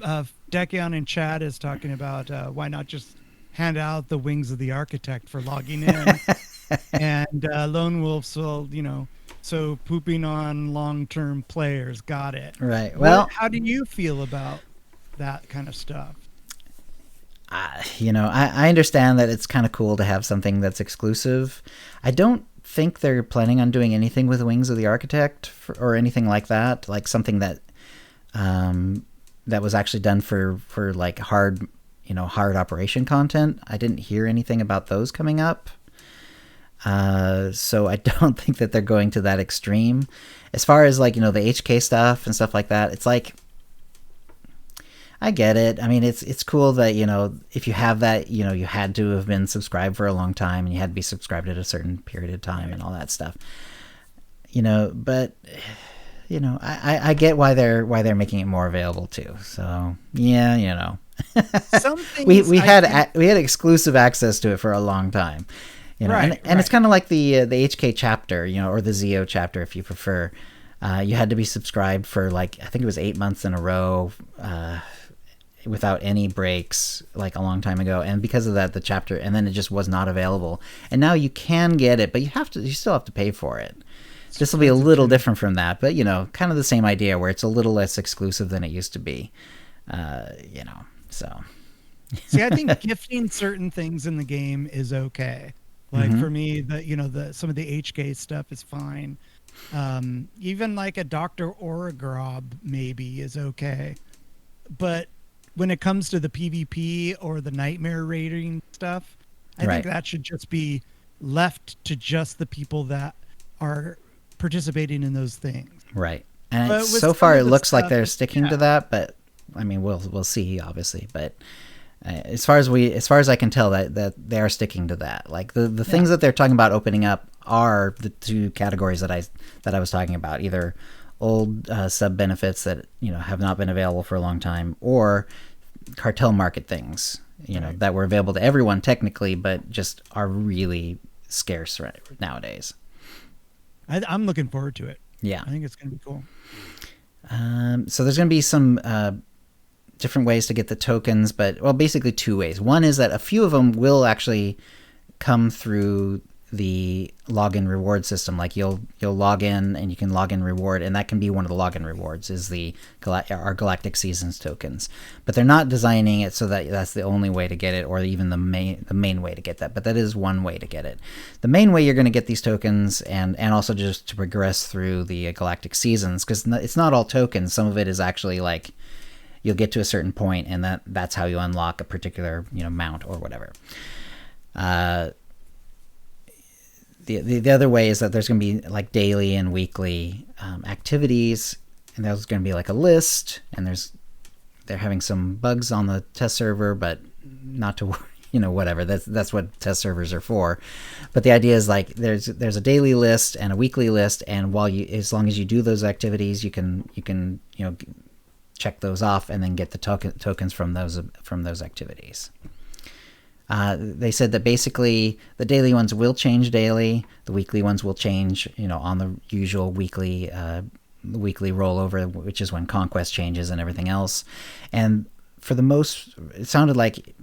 Dekion in chat is talking about why not just hand out the wings of the architect for logging in. And Lone Wolves will, So pooping on long-term players, got it. Right. Well, How do you feel about that kind of stuff? I understand that it's kind of cool to have something that's exclusive. I don't think they're planning on doing anything with Wings of the Architect or anything like that. Like something that that was actually done for like hard operation content. I didn't hear anything about those coming up. So I don't think that they're going to that extreme. As far as like, the HK stuff and stuff like that, it's like, I get it. I mean, it's cool that, if you have that, you had to have been subscribed for a long time and you had to be subscribed at a certain period of time and all that stuff. But I get why they're making it more available too. So, yeah, Some things we had exclusive access to it for a long time. And it's kind of like the HK chapter, or the ZO chapter if you prefer. You had to be subscribed for like, I think it was 8 months in a row, without any breaks, like a long time ago. And because of that, the chapter, and then it just was not available. And now you can get it, but you still have to pay for it. This will be a little different from that, but kind of the same idea where it's a little less exclusive than it used to be. So. See, I think gifting certain things in the game is okay. Like for me, some of the HK stuff is fine. Even like a Dr. Oragrob maybe is okay. But when it comes to the PvP or the nightmare raiding stuff, I think that should just be left to just the people that are participating in those things. Right. And so far it looks like they're sticking to that, but I mean, we'll see obviously, but as far as I can tell, that they are sticking to that. Like the things that they're talking about opening up are the two categories that I was talking about, either old sub benefits that have not been available for a long time, or cartel market things that were available to everyone technically, but just are really scarce nowadays. I'm looking forward to it. Yeah, I think it's going to be cool. So there's going to be some different ways to get the tokens, but basically two ways. One is that a few of them will actually come through the login reward system. Like you'll log in and you can log in reward, and that can be one of the login rewards is our Galactic Seasons tokens. But they're not designing it so that that's the only way to get it, or even the main way to get that. But that is one way to get it. The main way you're going to get these tokens, and also just to progress through the Galactic Seasons, because it's not all tokens. Some of it is actually like you'll get to a certain point, and that's how you unlock a particular mount or whatever. The other way is that there's going to be like daily and weekly activities, and there's going to be like a list, and they're having some bugs on the test server, but not to worry, whatever. That's what test servers are for. But the idea is like there's a daily list and a weekly list, and as long as you do those activities, you can check those off and then get the tokens from those activities. They said that basically the daily ones will change daily. The weekly ones will change, on the usual weekly rollover, which is when Conquest changes and everything else. And it sounded like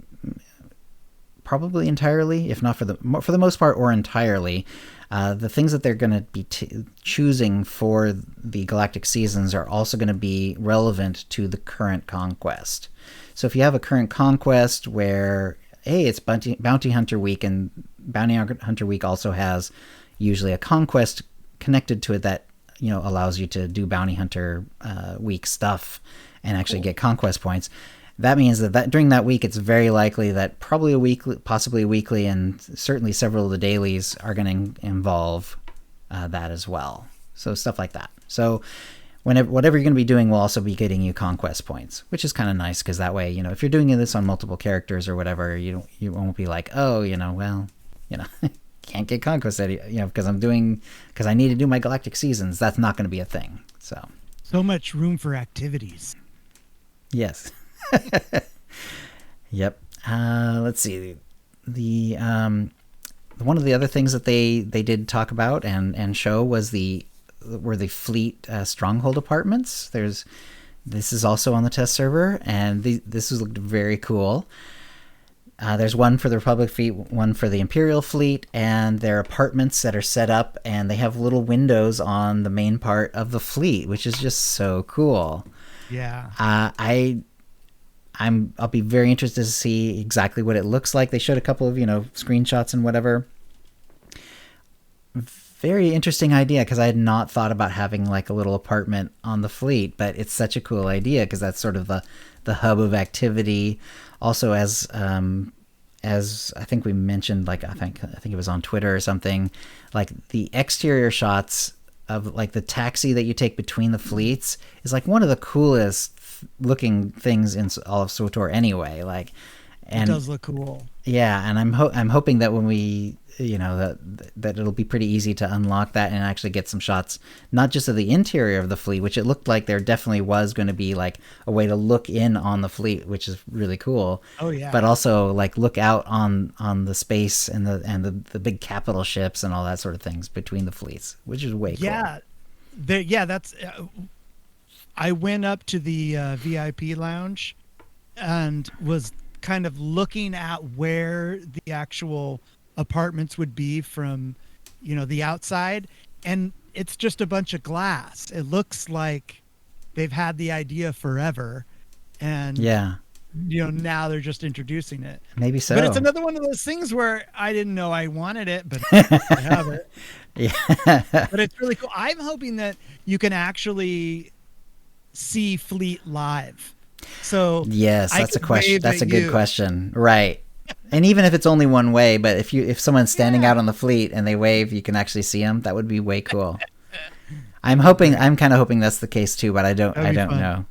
probably entirely, if not for the most part or entirely, the things that they're going to be choosing for the Galactic Seasons are also going to be relevant to the current Conquest. So if you have a current Conquest where, hey, it's Bounty Hunter Week, and Bounty Hunter Week also has usually a Conquest connected to it that allows you to do Bounty Hunter Week stuff and actually get Conquest points. That means that during that week, it's very likely that probably a weekly, possibly a weekly, and certainly several of the dailies are going to involve that as well. So stuff like that. So whatever you're going to be doing will also be getting you Conquest points, which is kind of nice because that way, if you're doing this on multiple characters or whatever, you won't be like, can't get Conquest, because I need to do my Galactic Seasons. That's not going to be a thing. So much room for activities. Yes. Yep. Let's see. The one of the other things that they did talk about and show was the fleet stronghold apartments. This is also on the test server, and this has looked very cool. There's one for the Republic fleet, one for the Imperial fleet, and they're apartments that are set up, and they have little windows on the main part of the fleet, which is just so cool. Yeah. I'll be very interested to see exactly what it looks like. They showed a couple of screenshots and whatever. Very interesting idea, because I had not thought about having like a little apartment on the fleet, but it's such a cool idea because that's sort of the hub of activity. Also, as I think we mentioned, like I think it was on Twitter or something, like the exterior shots of like the taxi that you take between the fleets is like one of the coolest looking things in all of SWTOR anyway. Like, and it does look cool. Yeah, and I'm hoping that when we that it'll be pretty easy to unlock that and actually get some shots, not just of the interior of the fleet, which it looked like there definitely was going to be like a way to look in on the fleet, which is really cool. Oh yeah. But also like look out on the space and the big capital ships and all that sort of things between the fleets, which is way cool. Yeah, that's. I went up to the VIP lounge and was kind of looking at where the actual apartments would be from the outside, and it's just a bunch of glass. It looks like they've had the idea forever, and now they're just introducing it. Maybe so. But it's another one of those things where I didn't know I wanted it, but I have it. Yeah. But it's really cool. I'm hoping that you can actually see fleet live. So yes, that's a question. That's a good question. Right. And even if it's only one way, but if someone's standing out on the fleet and they wave, you can actually see them. That would be way cool. I'm kind of hoping that's the case too, but I don't know.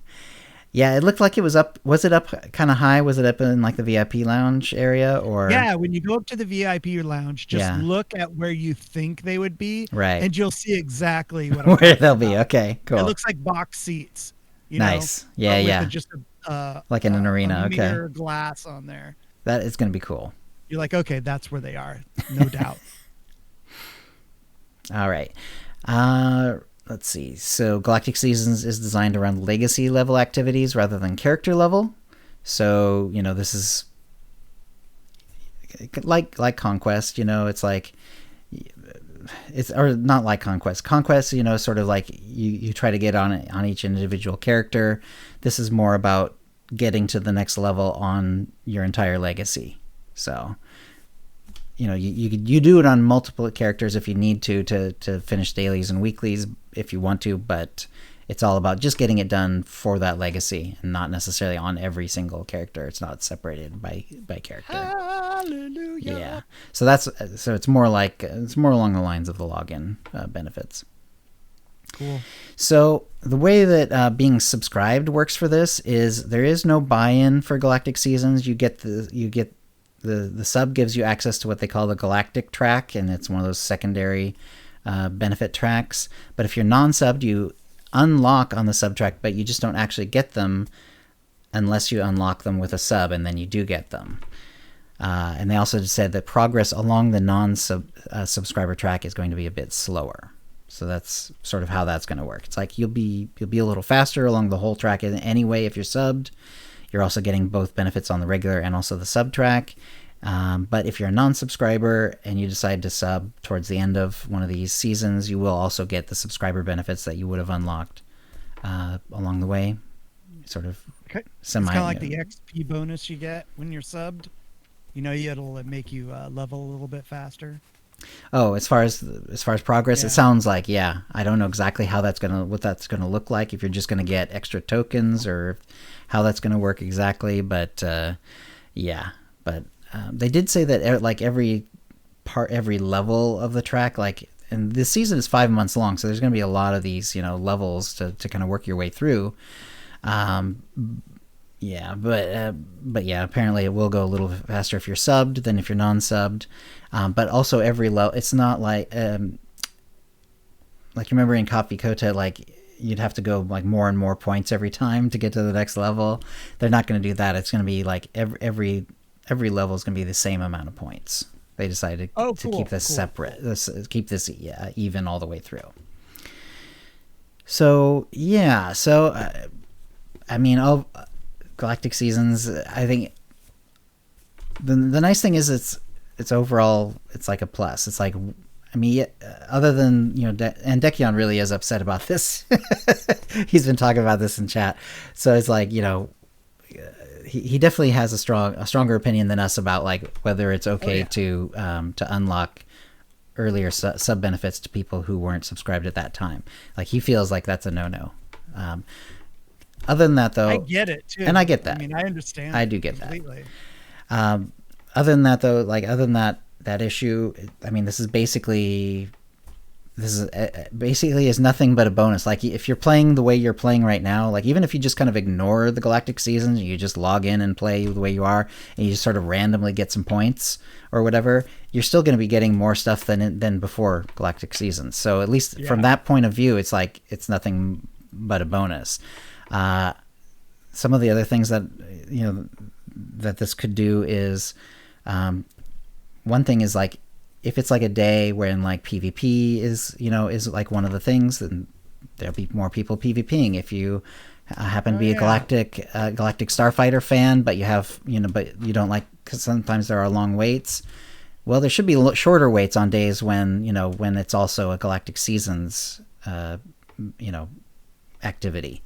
Yeah, it looked like it was up. Was it up kind of high? Was it up in like the VIP lounge area, or? Yeah, when you go up to the VIP lounge, just look at where you think they would be, right, and you'll see exactly where they'll be. Okay, cool. It looks like box seats. Nice. Yeah. Just like in an arena. Okay. Glass on there. That is going to be cool. You're like, okay, that's where they are, no doubt. All right. Let's see. So Galactic Seasons is designed around legacy level activities rather than character level. So, this is like Conquest, it's like, or not like Conquest. Conquest, sort of like you try to get on each individual character. This is more about getting to the next level on your entire legacy. So, you do it on multiple characters if you need to finish dailies and weeklies if you want to, but it's all about just getting it done for that legacy and not necessarily on every single character. It's not separated by character. Hallelujah. Yeah. So it's more along the lines of the login benefits. Cool. So the way that being subscribed works for this is there is no buy-in for Galactic Seasons. You get the sub gives you access to what they call the Galactic track, and it's one of those secondary benefit tracks. But if you're non-subbed, you unlock on the sub track, but you just don't actually get them unless you unlock them with a sub, and then you do get them. And they also said that progress along the non-subscriber track is going to be a bit slower. So that's sort of how that's going to work. It's like you'll be a little faster along the whole track anyway if you're subbed. You're also getting both benefits on the regular and also the sub track. But if you're a non-subscriber and you decide to sub towards the end of one of these seasons, you will also get the subscriber benefits that you would have unlocked along the way. Sort of semi. It's kind of like the XP bonus you get when you're subbed. It'll make you level a little bit faster. Oh, as far as progress, It sounds like, I don't know exactly what that's gonna look like, if you're just gonna get extra tokens or how that's gonna work exactly, but they did say that like every level of the track, like, and this season is 5 months long, so there's gonna be a lot of these levels to kind of work your way through. Apparently it will go a little faster if you're subbed than if you're non-subbed. But also every level, it's not like you remember in Coffee Kota, like you'd have to go like more and more points every time to get to the next level. They're not going to do that. It's going to be like every level is going to be the same amount of points. They decided to keep this separate, keep this even all the way through. So I mean, Galactic Seasons, I think the nice thing is it's overall it's like a plus. It's like, I mean, other than, and Dekion really is upset about this. He's been talking about this in chat, so it's like, he definitely has a stronger opinion than us about like whether it's okay to unlock earlier sub benefits to people who weren't subscribed at that time. Like, he feels like that's a no. Other than that, though, I get it too, and I get that. I mean, I understand. I do get completely. that. Other than that, though, like other than that issue, I mean, this is basically is nothing but a bonus. Like, if you're playing the way you're playing right now, like even if you just kind of ignore the Galactic Seasons, you just log in and play the way you are, and you just sort of randomly get some points or whatever, you're still going to be getting more stuff than before Galactic Seasons. So at least from that point of view, it's like it's nothing but a bonus. Some of the other things that that this could do is, one thing is like, if it's like a day when like PvP is like one of the things, then there'll be more people PvPing. If you happen to be a Galactic Starfighter fan, but you have but you don't like, because sometimes there are long waits. Well, there should be shorter waits on days when when it's also a Galactic Seasons activity,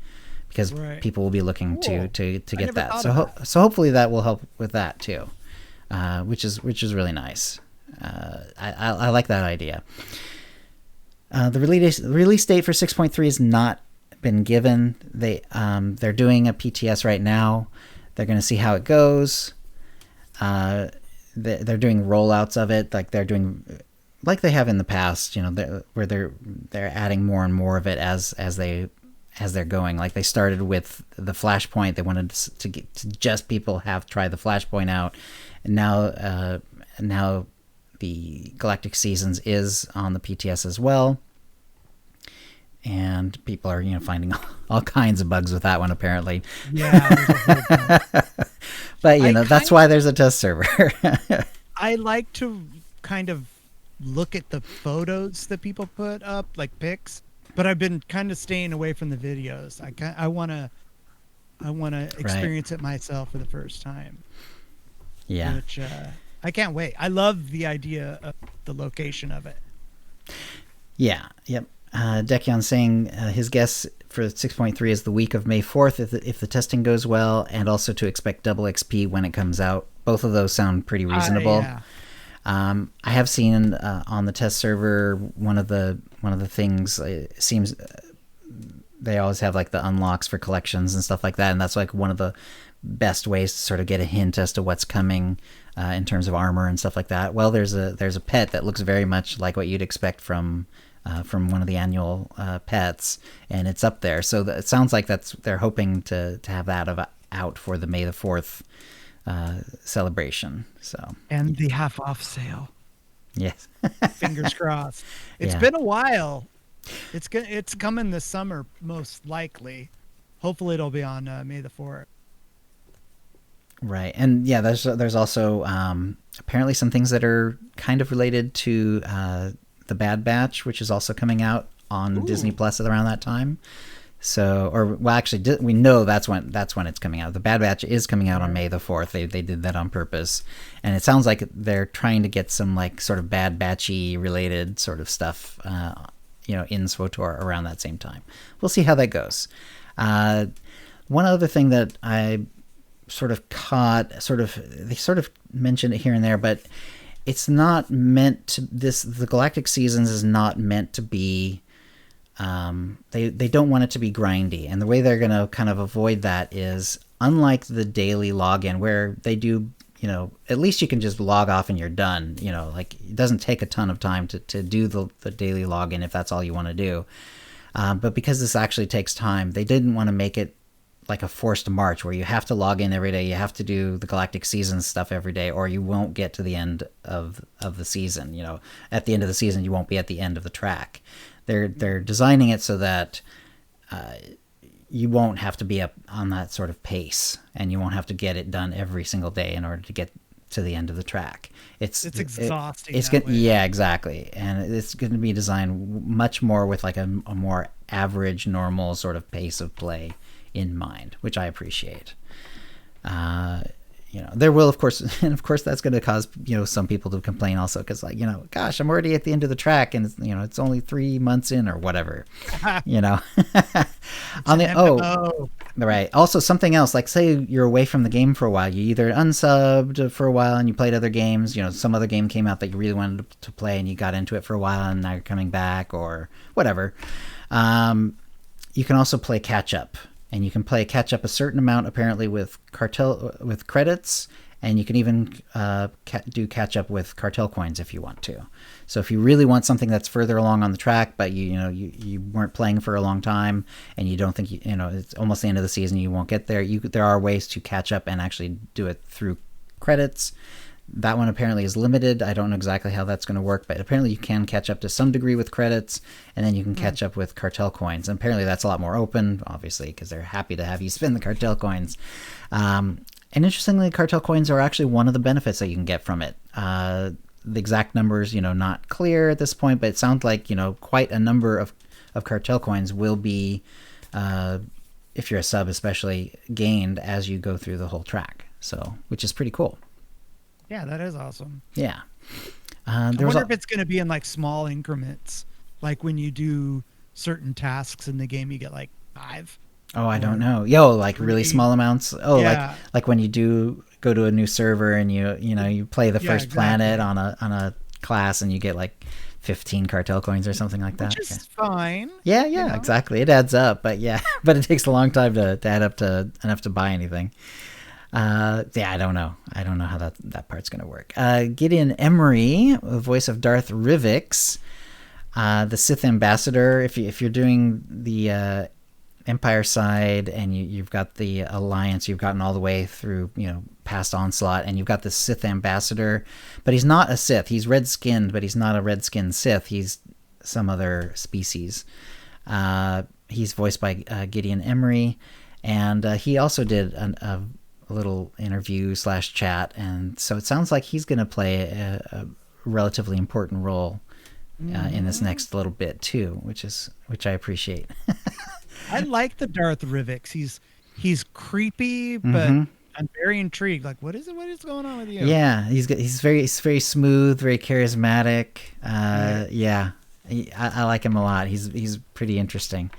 because people will be looking to get that. So hopefully that will help with that too, which is really nice. I like that idea. The release date for 6.3 has not been given. They're doing a PTS right now. They're going to see how it goes. They're doing rollouts of it, like they're doing, like they have in the past. Where they're adding more and more of it as they're going. Like, they started with the Flashpoint. They wanted to get to just people try the Flashpoint out, and now the Galactic Seasons is on the PTS as well, and people are that's all kinds of bugs with that one apparently. But that's why there's a test server. I like to kind of look at the photos that people put up, like pics, but I've been kind of staying away from the videos. I want to experience it myself for the first time. Yeah. Which I can't wait. I love the idea of the location of it. Yeah. Yep. Dekion saying his guess for 6.3 is the week of May 4th if the testing goes well, and also to expect double XP when it comes out. Both of those sound pretty reasonable. I have seen on the test server one of the things, it seems they always have like the unlocks for collections and stuff like that, and that's like one of the best ways to sort of get a hint as to what's coming in terms of armor and stuff like that. Well, there's a pet that looks very much like what you'd expect from one of the annual pets, and it's up there. So it sounds like they're hoping to have that out for the May the 4th celebration. So, and the half off sale. Yes. Fingers crossed. It's been a while. It's coming this summer, most likely. Hopefully it'll be on May the 4th. Right. And yeah, there's also apparently some things that are kind of related to the Bad Batch, which is also coming out on Disney Plus around that time. So, actually, we know that's when it's coming out. The Bad Batch is coming out on May the 4th. They did that on purpose, and it sounds like they're trying to get some like sort of Bad Batchy related sort of stuff, in SWTOR around that same time. We'll see how that goes. One other thing that I sort of caught, they sort of mentioned it here and there, but it's not meant to. The Galactic Seasons is not meant to be. They don't want it to be grindy, and the way they're going to kind of avoid that is, unlike the daily login where they do, at least you can just log off and you're done. Like, it doesn't take a ton of time to do the daily login if that's all you want to do. But because this actually takes time, they didn't want to make it like a forced march where you have to log in every day, you have to do the Galactic Seasons stuff every day, or you won't get to the end of the season. At the end of the season, you won't be at the end of the track. They're designing it so that you won't have to be up on that sort of pace, and you won't have to get it done every single day in order to get to the end of the track. It's exhausting. Yeah, exactly, and it's going to be designed much more with like a more average, normal sort of pace of play in mind, which I appreciate. there will, of course, and of course that's going to cause, some people to complain also, because like, gosh, I'm already at the end of the track and it's only 3 months in or whatever, on the, right. Also something else, like say you're away from the game for a while, you either unsubbed for a while and you played other games, some other game came out that you really wanted to play and you got into it for a while and now you're coming back or whatever. You can also play catch up. And you can play catch up a certain amount, apparently, with credits, and you can even do catch up with cartel coins if you want to. So if you really want something that's further along on the track, but you weren't playing for a long time, and you don't think it's almost the end of the season, you won't get there. There are ways to catch up and actually do it through credits. That one apparently is limited. I don't know exactly how that's going to work, but apparently you can catch up to some degree with credits, and then you can catch up with cartel coins. And apparently that's a lot more open, obviously, because they're happy to have you spend the cartel coins. And interestingly, cartel coins are actually one of the benefits that you can get from it. The exact numbers, not clear at this point, but it sounds like, quite a number of cartel coins will be, if you're a sub especially, gained as you go through the whole track. So, which is pretty cool. Yeah, that is awesome. Yeah. I wonder if it's going to be in like small increments, like when you do certain tasks in the game, you get like 5. Oh, I don't know. Like really small amounts. Oh, yeah. like when you do go to a new server and you play the first planet on a class and you get like 15 cartel coins or something like that. Which is fine. Yeah, exactly. It adds up, but but it takes a long time to add up to enough to buy anything. I don't know how that part's gonna work. Gideon Emery, the voice of Darth Rivix, the Sith ambassador. If you're doing the Empire side and you've got the Alliance, you've gotten all the way through past Onslaught, and you've got the Sith ambassador, but he's not a Sith. He's red skinned, but he's not a red skinned Sith. He's some other species. He's voiced by Gideon Emery, and he also did a little interview / chat, and so it sounds like he's going to play a relatively important role in this next little bit too, which I appreciate. I like the Darth Rivix. He's creepy, but I'm very intrigued. Like, what is going on with you? Yeah, he's very smooth, very charismatic. I like him a lot. He's pretty interesting.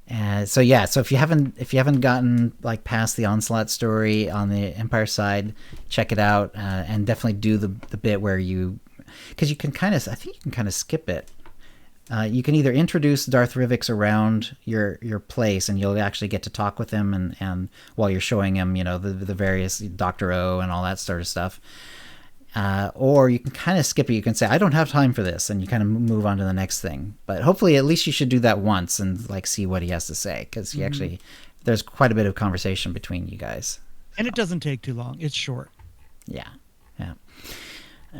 So if you haven't gotten like past the Onslaught story on the Empire side, check it out, and definitely do the bit where because you can kind of skip it. You can either introduce Darth Rivix around your place, and you'll actually get to talk with him, and while you're showing him, the various Dr. O and all that sort of stuff. Or you can kind of skip it. You can say, I don't have time for this, and you kind of move on to the next thing. But hopefully at least you should do that once and like see what he has to say, because there's quite a bit of conversation between you guys. And it doesn't take too long. It's short. Yeah.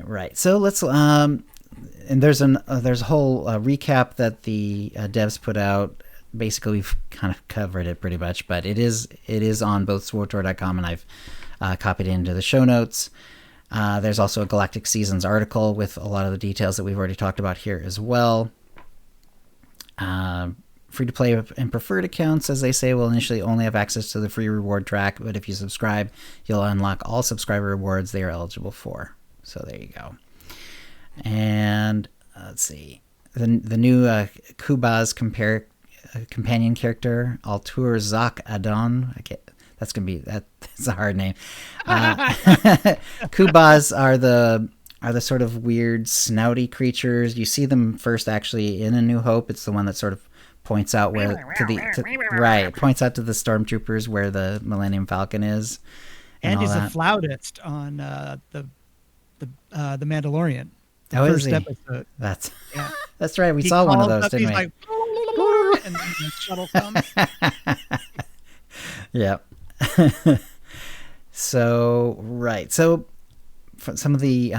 Right. So let's and there's a whole recap that the devs put out. Basically, we've kind of covered it pretty much, but it is on both SWTOR.com, and I've copied it into the show notes. There's also a Galactic Seasons article with a lot of the details that we've already talked about here as well. Free-to-play and preferred accounts, as they say, will initially only have access to the free reward track, but if you subscribe, you'll unlock all subscriber rewards they are eligible for. So there you go. And let's see. The new Kubaz companion character, Altur Zak Adon. That's a hard name. Kubaz are the sort of weird snouty creatures. You see them first actually in A New Hope. It's the one that sort of points out points out to the stormtroopers where the Millennium Falcon is. And he's a flautist on the Mandalorian. The first episode. That's right. We saw one of those, didn't we? Like, and the shuttle comes. Yep. So for some of the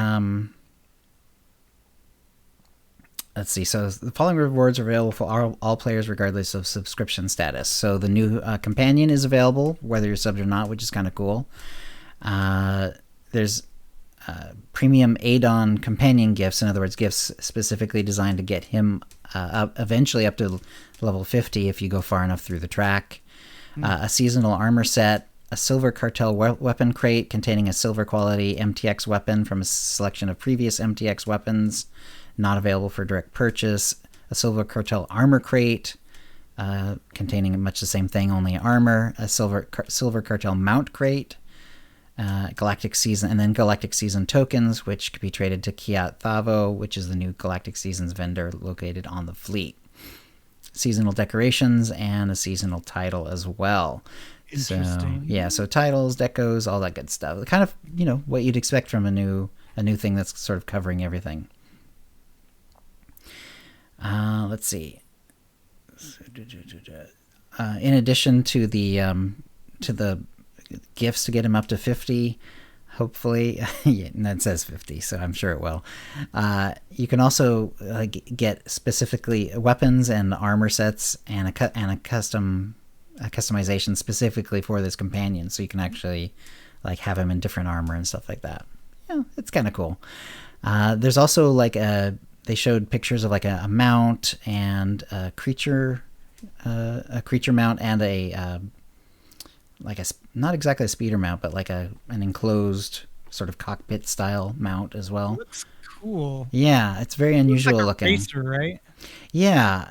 let's see. So the following rewards are available for all players regardless of subscription status. So the new companion is available whether you're subbed or not, which is kind of cool. There's premium Adon companion gifts, in other words, gifts specifically designed to get him eventually up to level 50 if you go far enough through the track. A seasonal armor set, a Silver Cartel weapon crate containing a silver quality MTX weapon from a selection of previous MTX weapons, not available for direct purchase. A Silver Cartel armor crate containing much the same thing, only armor. A Silver Cartel mount crate. Galactic Season, and then Galactic Season tokens, which could be traded to Kiat Thavo, which is the new Galactic Seasons vendor located on the fleet. Seasonal decorations and a seasonal title as well. Interesting. So yeah, so titles, decos, all that good stuff. Kind of, what you'd expect from a new thing that's sort of covering everything. Let's see. In addition to the gifts to get him up to 50, hopefully. Yeah, that says 50, so I'm sure it will. You can also get specifically weapons and armor sets and a customization specifically for this companion, so you can actually have him in different armor and stuff like that. Yeah, it's kind of cool. There's also they showed pictures of a mount and a creature mount and a not exactly a speeder mount, but an enclosed sort of cockpit style mount as well. It looks cool. Yeah, it's very unusual looking. Racer, right? Yeah,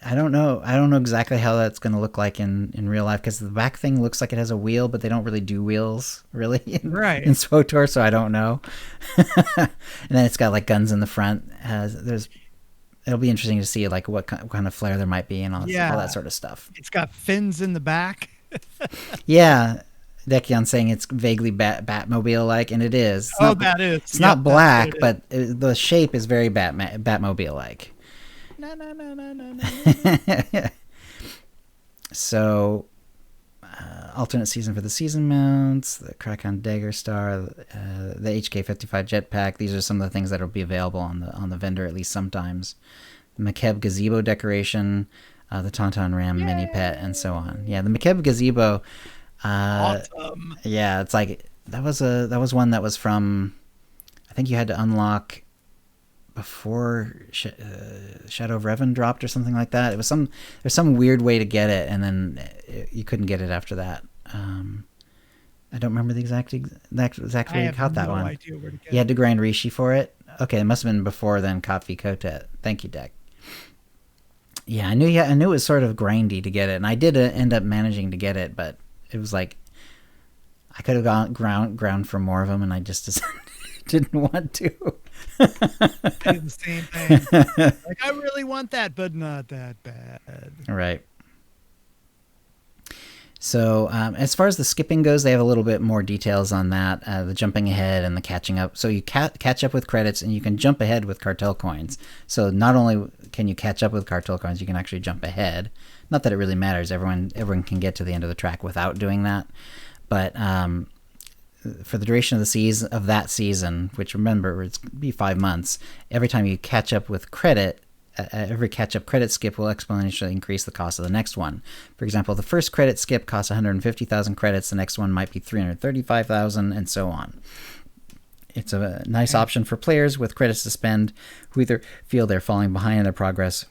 I don't know exactly how that's going to look like in real life, because the back thing looks like it has a wheel, but they don't really do wheels really in SWTOR, so I don't know. And then it's got guns in the front. It'll be interesting to see what kind of flare there might be and all that sort of stuff. It's got fins in the back. Yeah, Dekion saying it's vaguely Batmobile-like, and it is. That is. It's not black, but the shape is very Batmobile-like. No. So, alternate season for the season mounts, the Krakon Dagger Star, the HK-55 jetpack. These are some of the things that will be available on the vendor at least sometimes. The McKeb gazebo decoration. The Tauntaun Ram mini pet, and so on. Yeah, the McKeb gazebo. Awesome. Yeah, it's that was one that was from. I think you had to unlock before Shadow of Revan dropped or something like that. It was there's some weird way to get it, and then you couldn't get it after that. I don't remember the exact way you caught that one. Idea where to get you had to grind Rishi for it. Okay, it must have been before then. Kotvi Kotet. Thank you, Deck. Yeah, I knew it was sort of grindy to get it, and I did end up managing to get it, but it was I could have gone ground for more of them, and I just didn't want to. I did the same thing. I really want that, but not that bad. Right. So as far as the skipping goes, they have a little bit more details on that, the jumping ahead and the catching up. So you catch up with credits, and you can jump ahead with cartel coins. So not only can you catch up with cartel coins, you can actually jump ahead. Not that it really matters. Everyone can get to the end of the track without doing that. But for the duration of that season, which remember, it's going to be 5 months, every time you catch up with credit, every catch-up credit skip will exponentially increase the cost of the next one. For example, the first credit skip costs 150,000 credits, the next one might be 335,000, and so on. It's a nice option for players with credits to spend who either feel they're falling behind in their progress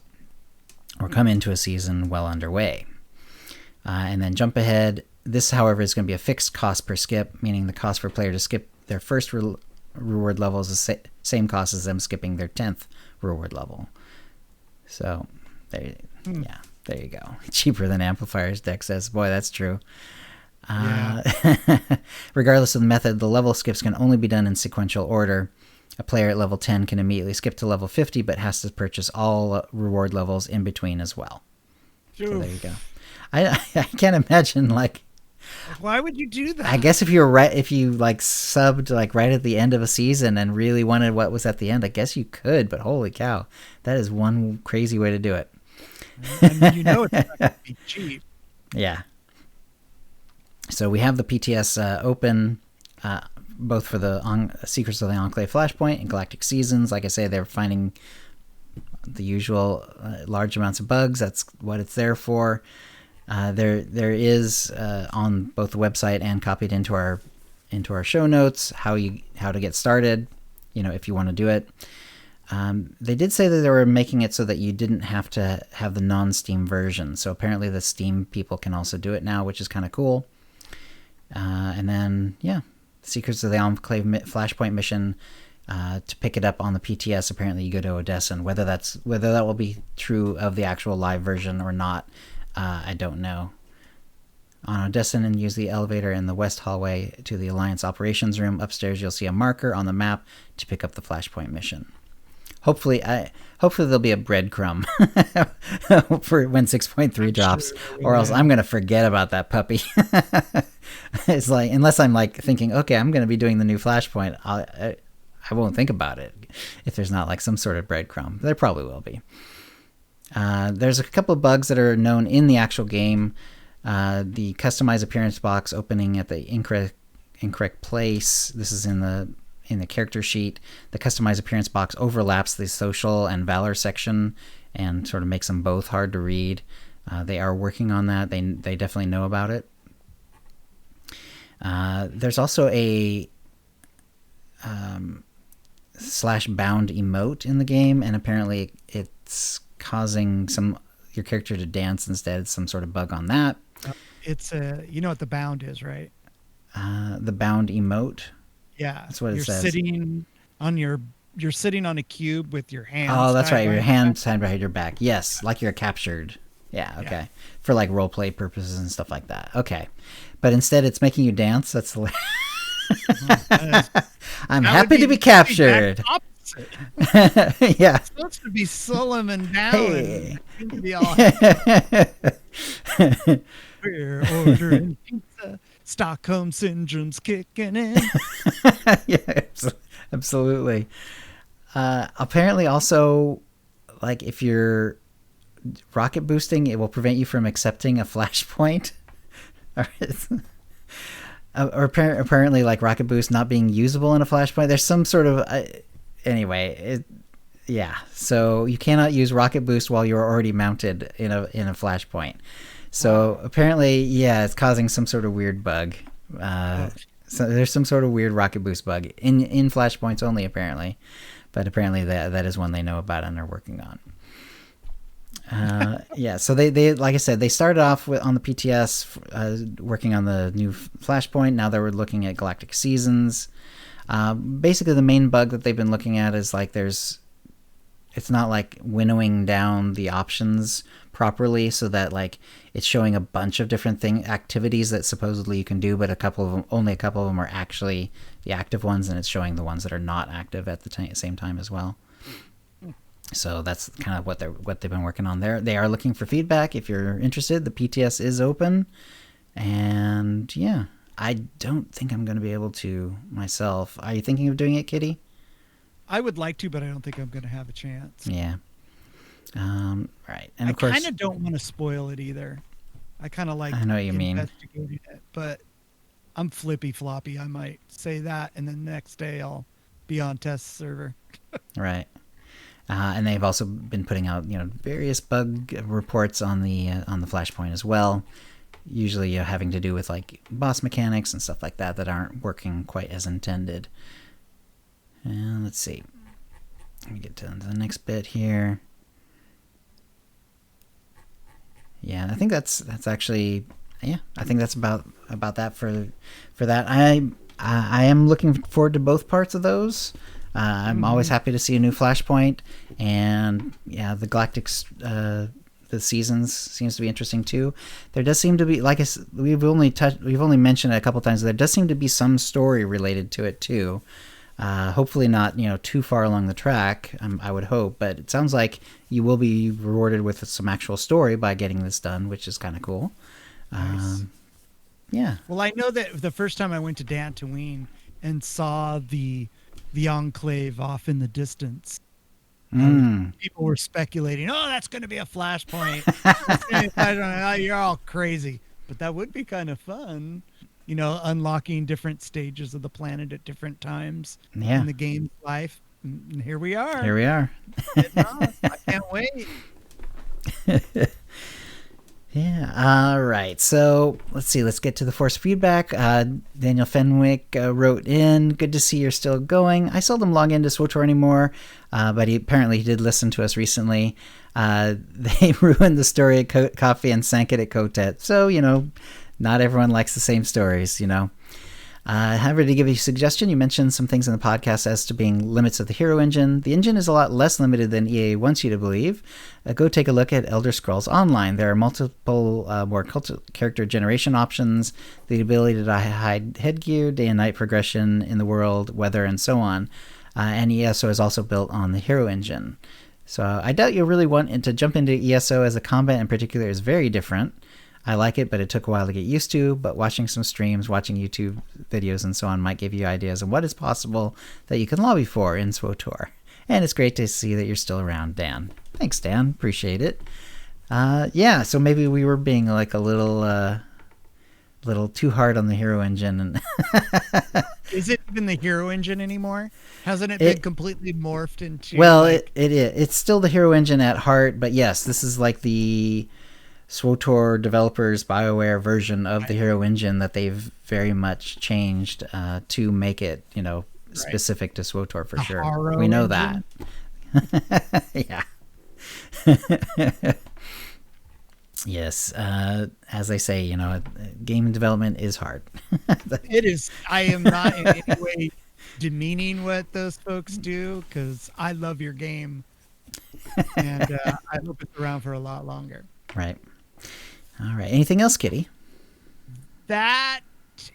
or come into a season well underway. And then jump ahead. This, however, is going to be a fixed cost per skip, meaning the cost for a player to skip their first reward level is the same cost as them skipping their 10th reward level. So, there you go. Cheaper than amplifiers, Deck says. Boy, that's true. Regardless of the method, the level skips can only be done in sequential order. A player at level 10 can immediately skip to level 50, but has to purchase all reward levels in between as well. Oof. So there you go. I can't imagine, why would you do that? I guess if you subbed right at the end of a season and really wanted what was at the end, I guess you could, but holy cow, that is one crazy way to do it. And it's not going to be cheap. Yeah. So we have the PTS open, both for the Secrets of the Enclave Flashpoint and Galactic Seasons. Like I say, they're finding the usual large amounts of bugs. That's what it's there for. There is on both the website and copied into our show notes how to get started, if you want to do it. They did say that they were making it so that you didn't have to have the non-Steam version. So apparently the Steam people can also do it now, which is kind of cool. And then, yeah, Secrets of the Enclave Flashpoint mission. To pick it up on the PTS, apparently you go to Odessa, and whether that will be true of the actual live version or not, I don't know. On Odessa, and use the elevator in the west hallway to the Alliance operations room. Upstairs, you'll see a marker on the map to pick up the Flashpoint mission. Hopefully there'll be a breadcrumb for when 6.3 drops, or else I'm gonna forget about that puppy. It's like, unless I'm like thinking, okay, I'm gonna be doing the new Flashpoint, I won't think about it if there's not like some sort of breadcrumb. There probably will be. There's a couple of bugs that are known in the actual game. The customized appearance box opening at the incorrect place. This is in the character sheet. The customized appearance box overlaps the social and valor section and sort of makes them both hard to read. They are working on that. They definitely know about it. There's also a /bound emote in the game, and apparently it's causing your character to dance instead. Some sort of bug on that. It's you know what the bound is, right? The bound emote. Yeah, that's what it says. You're sitting on a cube with your hands. Oh, that's right. Your hands tied behind your back. Yes, like you're captured. Yeah. Okay. Yeah. For like role play purposes and stuff like that. Okay, but instead it's making you dance. That's the. I'm happy to be captured. Yeah. It's supposed to be Solomon down. Hey. And be all we're ordering pizza. Stockholm Syndrome's kicking in. Yeah, absolutely. Apparently also, like, if you're rocket boosting, it will prevent you from accepting a flashpoint. Or apparently, like, rocket boost not being usable in a flashpoint. There's some sort of anyway. Yeah, so you cannot use rocket boost while you're already mounted in a flashpoint. So apparently, yeah, it's causing some sort of weird bug. So there's some sort of weird rocket boost bug in flashpoints only, apparently. But apparently that is one they know about and are working on. Yeah, so they like I said, they started off on the PTS working on the new Flashpoint. Now they're looking at Galactic Seasons. Basically, the main bug that they've been looking at is like it's not like winnowing down the options properly, so that like it's showing a bunch of different activities that supposedly you can do, but only a couple of them are actually the active ones, and it's showing the ones that are not active at the same time as well. So that's kind of what they've been working on there. They are looking for feedback. If you're interested, the PTS is open, and yeah, I don't think I'm going to be able to myself. Are you thinking of doing it, Kitty? I would like to, but I don't think I'm going to have a chance. Yeah. Right. And of course, I kind of don't want to spoil it either. I kind of like I know what you mean. Investigating it, but I'm flippy floppy. I might say that, and then the next day I'll be on test server. Right. And they've also been putting out, various bug reports on the Flashpoint as well. Usually having to do with like boss mechanics and stuff like that aren't working quite as intended. And let's see. Let me get to the next bit here. Yeah, I think that's actually, yeah, I think that's about that for that. I am looking forward to both parts of those. I'm always happy to see a new Flashpoint, and yeah, the Galactic the Seasons seems to be interesting too. There does seem to be, like we've only mentioned it a couple times. There does seem to be some story related to it too. Hopefully not, too far along the track. I would hope, but it sounds like you will be rewarded with some actual story by getting this done, which is kind of cool. Nice. Yeah. Well, I know that the first time I went to Dantooine and saw the Enclave off in the distance, people were speculating, "Oh, that's going to be a Flashpoint." I don't know, you're all crazy, but that would be kind of fun. Unlocking different stages of the planet at different times in the game's life. And here we are. I can't wait. Yeah. All right. So let's see. Let's get to the force feedback. Daniel Fenwick wrote in, "Good to see you're still going. I seldom log into SWTOR anymore, but he did listen to us recently. They ruined the story at Coffee and sank it at Kotet. So, Not everyone likes the same stories, you know. However, to give you a suggestion, you mentioned some things in the podcast as to being limits of the hero engine. The engine is a lot less limited than EA wants you to believe. Go take a look at Elder Scrolls Online. There are multiple more character generation options, the ability to hide headgear, day and night progression in the world, weather, and so on. And ESO is also built on the hero engine. So I doubt you'll really want to jump into ESO, as the combat in particular is very different. I like it, but it took a while to get used to. But watching some streams, watching YouTube videos, and so on might give you ideas of what is possible that you can lobby for in SWTOR. And it's great to see that you're still around, Dan. Thanks, Dan. Appreciate it. Yeah, so maybe we were being like a little too hard on the hero engine. And is it even the hero engine anymore? Hasn't it been completely morphed into? Well, like... it's still the hero engine at heart, but yes, this is like the SWTOR developers BioWare version of the hero engine that they've very much changed to make it, you know, specific to SWTOR for sure. We know engine? That. Yeah. Yes. As I say, you know, game development is hard. It is. I am not in any way demeaning what those folks do, because I love your game. And I hope it's around for a lot longer. Right. All right. Anything else, Kitty? That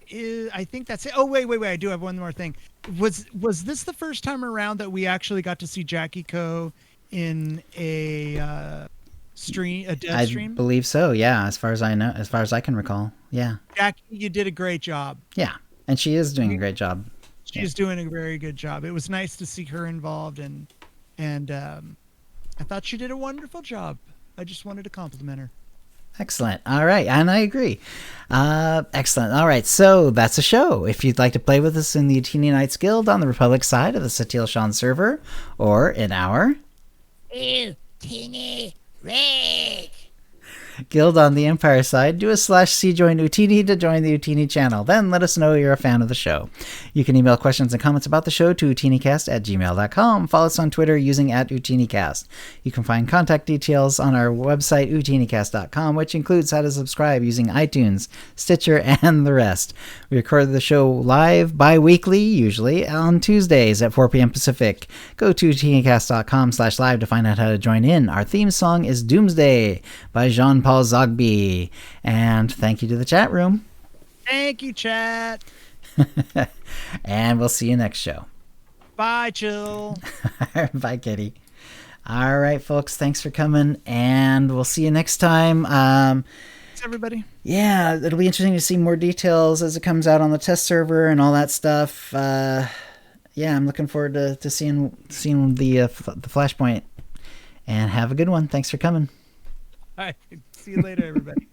is, I think that's it. Oh, wait. I do have one more thing. Was this the first time around that we actually got to see Jackie Co in a stream, a dev stream? I believe so. Yeah. As far as I know, as far as I can recall. Yeah. Jackie, you did a great job. Yeah. And she is doing a great job. She's doing a very good job. It was nice to see her involved, and I thought she did a wonderful job. I just wanted to compliment her. Excellent. All right. And I agree. Excellent. All right. So that's a show. If you'd like to play with us in the Utini Knights Guild on the Republic side of the Satil Shan server, or in our Utini Rig Guild on the Empire side, do a /C join Utini to join the Utini channel. Then let us know you're a fan of the show. You can email questions and comments about the show to utinicast@gmail.com. Follow us on Twitter using @utinicast. You can find contact details on our website, utinicast.com, which includes how to subscribe using iTunes, Stitcher, and the rest. We record the show live bi-weekly, usually on Tuesdays at 4 p.m. Pacific. Go to utinicast.com/live to find out how to join in. Our theme song is Doomsday by Jean-Paul Zogby. And thank you to the chat room. Thank you, chat. And we'll see you next show. Bye, Chill. Bye, Kitty. All right, folks. Thanks for coming, and we'll see you next time. Thanks, everybody. Yeah, it'll be interesting to see more details as it comes out on the test server and all that stuff. Yeah, I'm looking forward to seeing the Flashpoint. And have a good one. Thanks for coming. All right. See you later, everybody.